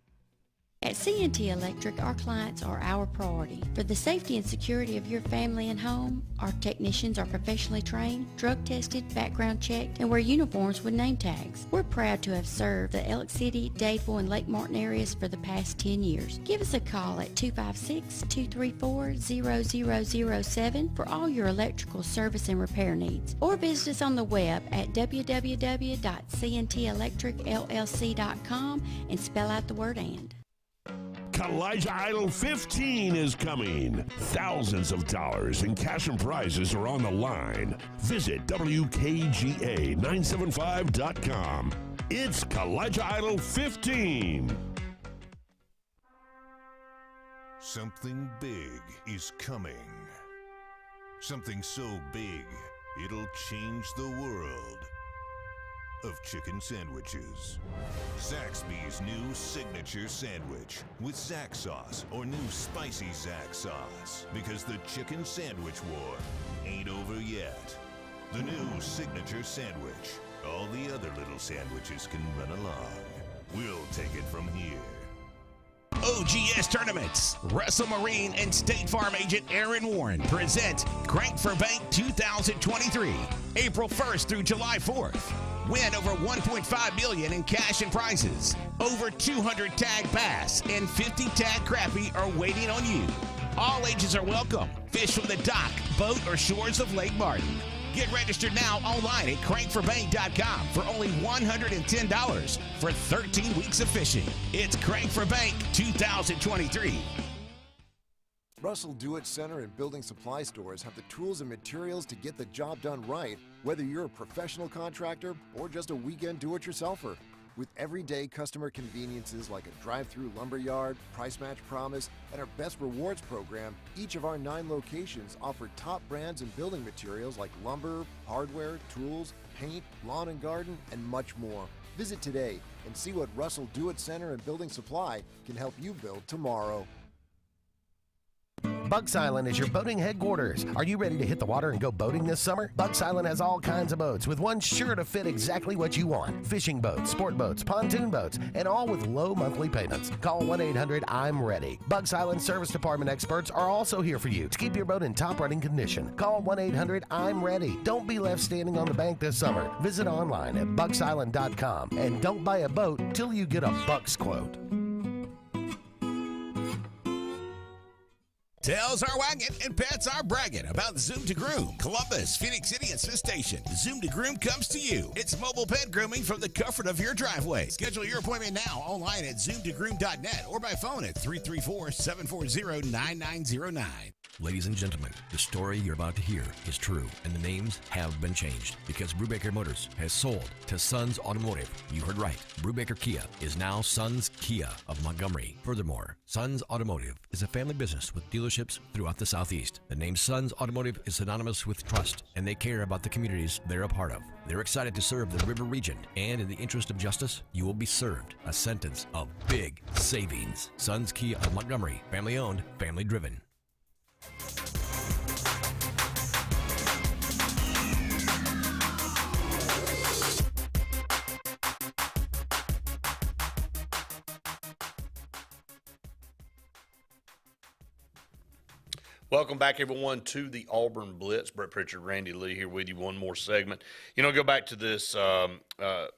At C&T Electric, our clients are our priority. For the safety and security of your family and home, our technicians are professionally trained, drug tested, background checked, and wear uniforms with name tags. We're proud to have served the Elk City, Dadeville, and Lake Martin areas for the past 10 years. Give us a call at 256-234-0007 for all your electrical service and repair needs, or visit us on the web at www.cntelectricllc.com and spell out the word "and." Elijah Idol 15 is coming. Thousands of dollars in cash and prizes are on the line. Visit WKGA975.com. It's College Idol 15. Something big is coming. Something so big, it'll change the world of chicken sandwiches. Zaxby's new signature sandwich with Zax sauce or new spicy Zax sauce, because the chicken sandwich war ain't over yet. The new signature sandwich. All the other little sandwiches can run along. We'll take it from here. OGS Tournaments. Russell Marine and State Farm agent Aaron Warren presents Crank for Bank 2023, April 1st through July 4th. Win over $1.5 million in cash and prizes. Over 200 tag bass and 50 tag crappie are waiting on you. All ages are welcome. Fish from the dock, boat, or shores of Lake Martin. Get registered now online at crankforbank.com for only $110 for 13 weeks of fishing. It's Crank for Bank 2023. Russell Do-It Center and building supply stores have the tools and materials to get the job done right, whether you're a professional contractor or just a weekend do-it-yourselfer. With everyday customer conveniences like a drive-through lumberyard, price match promise, and our best rewards program, each of our 9 locations offer top brands and building materials like lumber, hardware, tools, paint, lawn and garden, and much more. Visit today and see what Russell Do-It Center and Building Supply can help you build tomorrow. Bugs Island is your boating headquarters. Are you ready to hit the water and go boating this summer? Bugs Island has all kinds of boats, with one sure to fit exactly what you want. Fishing boats, sport boats, pontoon boats, and all with low monthly payments. Call 1-800-I'm-READY. Bugs Island Service Department experts are also here for you to keep your boat in top running condition. Call 1-800-I'm-READY. Don't be left standing on the bank this summer. Visit online at bugsisland.com and don't buy a boat till you get a Bucks quote. Tails are wagging and pets are bragging about Zoom to Groom. Columbus, Phoenix City, and Smith Station. Zoom to Groom comes to you. It's mobile pet grooming from the comfort of your driveway. Schedule your appointment now online at zoomtogrooom.net or by phone at 334-740-9909. Ladies and gentlemen, the story you're about to hear is true, and the names have been changed because Brubaker Motors has sold to Sons Automotive. You heard right. Brubaker Kia is now Sons Kia of Montgomery. Furthermore, Sons Automotive is a family business with dealerships throughout the Southeast. The name Sons Automotive is synonymous with trust, and they care about the communities they're a part of. They're excited to serve the River region, and in the interest of justice, you will be served a sentence of big savings. Sons Kia of Montgomery, family owned, family driven. Welcome back, everyone, to the Auburn Blitz. Brett Pritchard, Randy Lee here with you. One more segment. You know, go back to this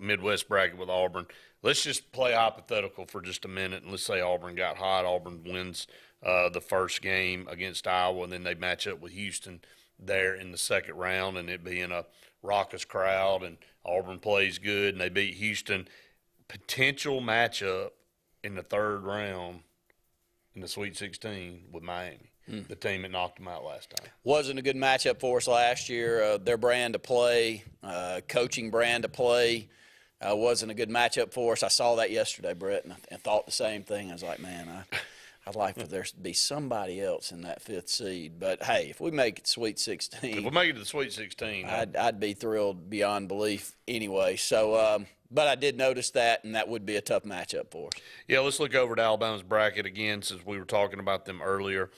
Midwest bracket with Auburn. Let's just play hypothetical for just a minute, and let's say Auburn got hot. Auburn wins the first game against Iowa, and then they match up with Houston there in the second round, and it being a raucous crowd, and Auburn plays good, and they beat Houston. Potential matchup in the third round in the Sweet 16 with Miami. The team that knocked them out last time. Wasn't a good matchup for us last year. Their brand of play, coaching brand of play, wasn't a good matchup for us. I saw that yesterday, Brett, and thought the same thing. I was like, man, I'd like for there to be somebody else in that 5th seed. But, hey, if we make it to Sweet 16. If we make it to the Sweet 16. I'd be thrilled beyond belief anyway. So, but I did notice that, and that would be a tough matchup for us. Yeah, let's look over to Alabama's bracket again since we were talking about them earlier.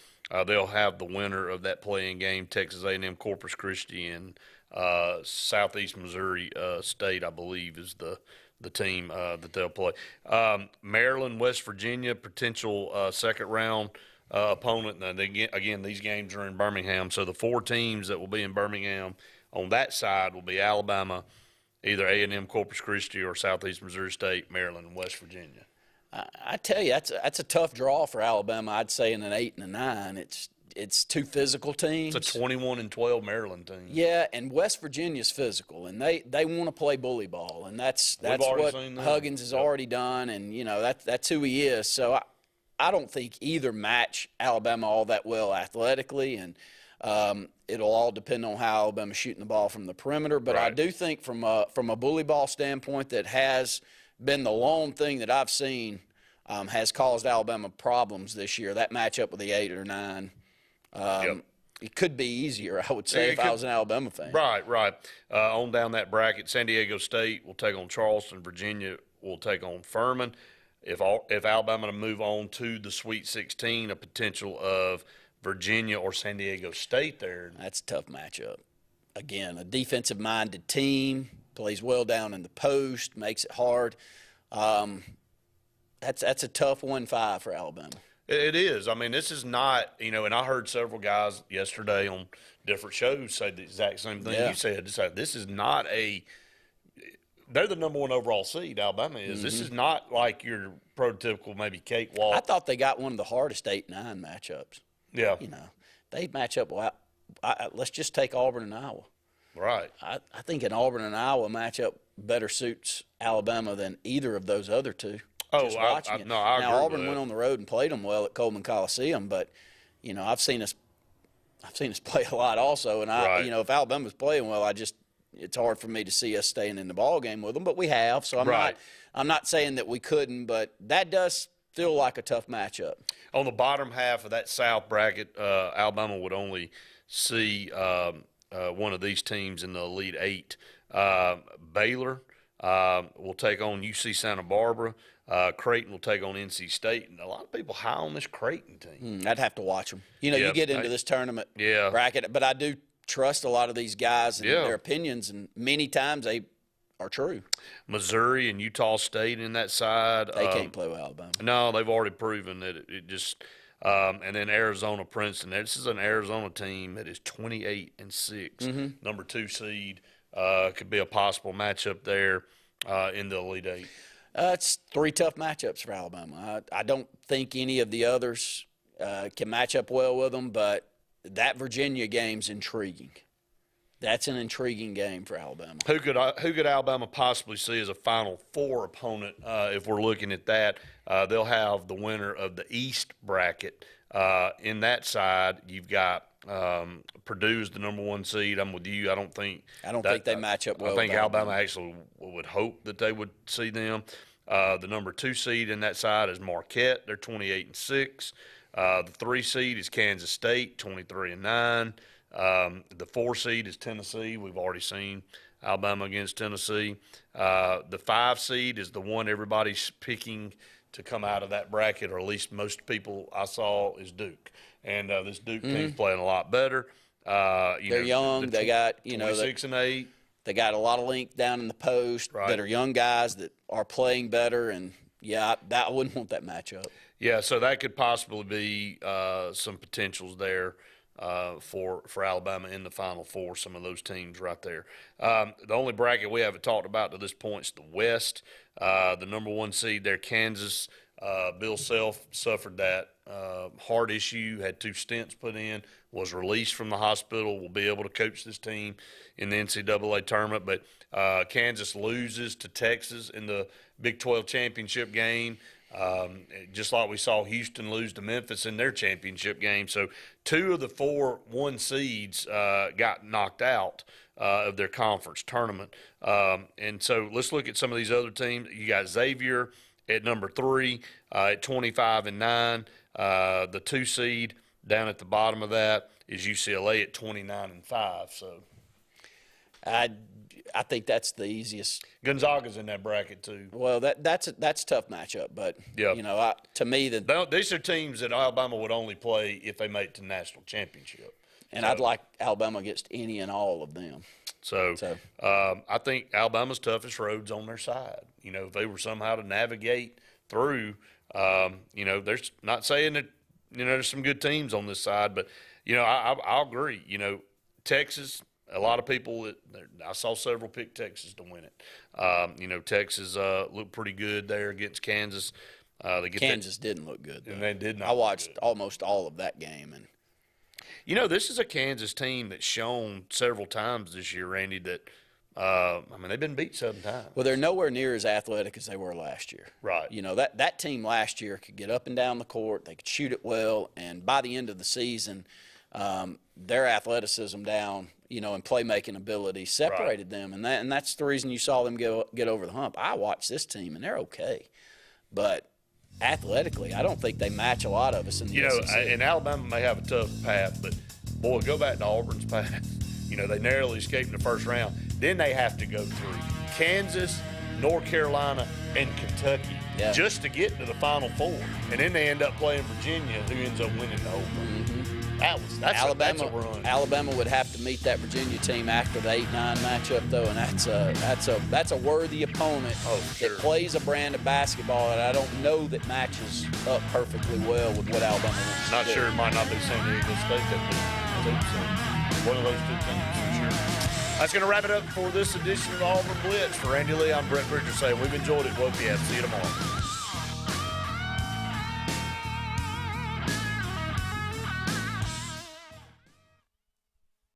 They'll have the winner of that play-in game, Texas A&M Corpus Christi, and Southeast Missouri State, I believe, is the team that they'll play. Maryland, West Virginia, potential second-round opponent. And again, these games are in Birmingham. So the 4 teams that will be in Birmingham on that side will be Alabama, either A&M Corpus Christi or Southeast Missouri State, Maryland, and West Virginia. I tell you, that's a tough draw for Alabama. I'd say in an 8 and a 9. It's 2 physical teams. It's a 21-12 Maryland team. Yeah, and West Virginia's physical, and they want to play bully ball, and that's what Huggins has already done, and you know that's who he is. So I don't think either match Alabama all that well athletically, and It'll all depend on how Alabama's shooting the ball from the perimeter. But I do think from a bully ball standpoint, that has been the lone thing that I've seen has caused Alabama problems this year. That matchup with the 8 or 9. It could be easier, I would say, if I was an Alabama fan. Right. On down that bracket, San Diego State will take on Charleston. Virginia will take on Furman. If Alabama to move on to the Sweet 16, a potential of Virginia or San Diego State there. That's a tough matchup. Again, a defensive-minded team, plays well down in the post, makes it hard. That's a tough 1-5 for Alabama. It is. I mean, this is not, and I heard several guys yesterday on different shows say the exact same thing you said. This is not they're the number 1 overall seed, Alabama is. This is not like your prototypical maybe cakewalk. I thought they got one of the hardest 8-9 matchups. Yeah. They match up well. Let's just take Auburn and Iowa. Right. I think an Auburn and Iowa matchup better suits Alabama than either of those other two. Oh, I agree now, Auburn went on the road and played them well at Coleman Coliseum, but I've seen us play a lot also, and if Alabama's playing well, it's hard for me to see us staying in the ball game with them, but we have. So I'm not saying that we couldn't, but that does feel like a tough matchup. On the bottom half of that South bracket, Alabama would only see one of these teams in the Elite 8. Baylor will take on UC Santa Barbara. Creighton will take on NC State, and a lot of people high on this Creighton team. I'd have to watch them. You get into this tournament bracket, but I do trust a lot of these guys and their opinions, and many times they are true. Missouri and Utah State in that side. They can't play with Alabama. No, they've already proven that it just and then Arizona, Princeton. This is an Arizona team that is 28-6, number 2 seed. Could be a possible matchup there in the Elite 8. It's 3 tough matchups for Alabama. I don't think any of the others can match up well with them, but that Virginia game's intriguing. That's an intriguing game for Alabama. Who could Alabama possibly see as a Final Four opponent if we're looking at that? They'll have the winner of the East bracket. In that side, you've got Purdue's the number 1 seed. I'm with you. I don't think they match up well. I think Alabama actually would hope that they would see them. The number 2 seed in that side is Marquette. They're 28-6. The 3 seed is Kansas State, 23-9. The 4 seed is Tennessee. We've already seen Alabama against Tennessee. The 5 seed is the one everybody's picking to come out of that bracket, or at least most people I saw, is Duke. And this Duke team's playing a lot better. They're young. They got 6-8. They got a lot of length down in the post that are young guys that are playing better. And I wouldn't want that matchup. Yeah, so that could possibly be some potentials there for Alabama in the Final Four, some of those teams right there. The only bracket we haven't talked about to this point is the West. The number 1 seed there, Kansas. Bill Self suffered that heart issue, had 2 stents put in, was released from the hospital, will be able to coach this team in the NCAA tournament. But Kansas loses to Texas in the Big 12 championship game. Just like we saw Houston lose to Memphis in their championship game. So 2 of the 4 1 seeds got knocked out of their conference tournament. And so let's look at some of these other teams. You got Xavier at number 3 at 25-9. The 2 seed down at the bottom of that is UCLA at 29-5. So I think that's the easiest. Gonzaga's in that bracket too. Well, that's a tough matchup, but to me, these are teams that Alabama would only play if they made it to national championship. And I'd like Alabama against any and all of them. So I think Alabama's toughest road's on their side. If they were somehow to navigate through, there's not saying that there's some good teams on this side, but I'll agree. Texas. A lot of people I saw several pick Texas to win it. Texas looked pretty good there against Kansas. Kansas didn't look good, though. And they did not. I watched almost all of that game, and this is a Kansas team that's shown several times this year, Randy, that they've been beat 7 times. Well, they're nowhere near as athletic as they were last year. Right. That team last year could get up and down the court. They could shoot it well, and by the end of the season, their athleticism down, and playmaking ability separated them, and that's the reason you saw them get over the hump. I watched this team, and they're okay, but athletically, I don't think they match a lot of us in the SEC. And Alabama may have a tough path, but boy, go back to Auburn's path. They narrowly escaped in the first round. Then they have to go through Kansas, North Carolina, and Kentucky just to get to the Final Four, and then they end up playing Virginia, who ends up winning the whole thing. That's a run. Alabama would have to meet that Virginia team after the 8-9 matchup, though, and that's a worthy opponent that plays a brand of basketball that I don't know that matches up perfectly well with what Alabama wants to do. Not sure it might not be San Diego State that be one of those two teams for sure. That's going to wrap it up for this edition of Auburn Blitz. For Randy Lee, I'm Brent Bridger saying we've enjoyed it. We'll be at. See you tomorrow.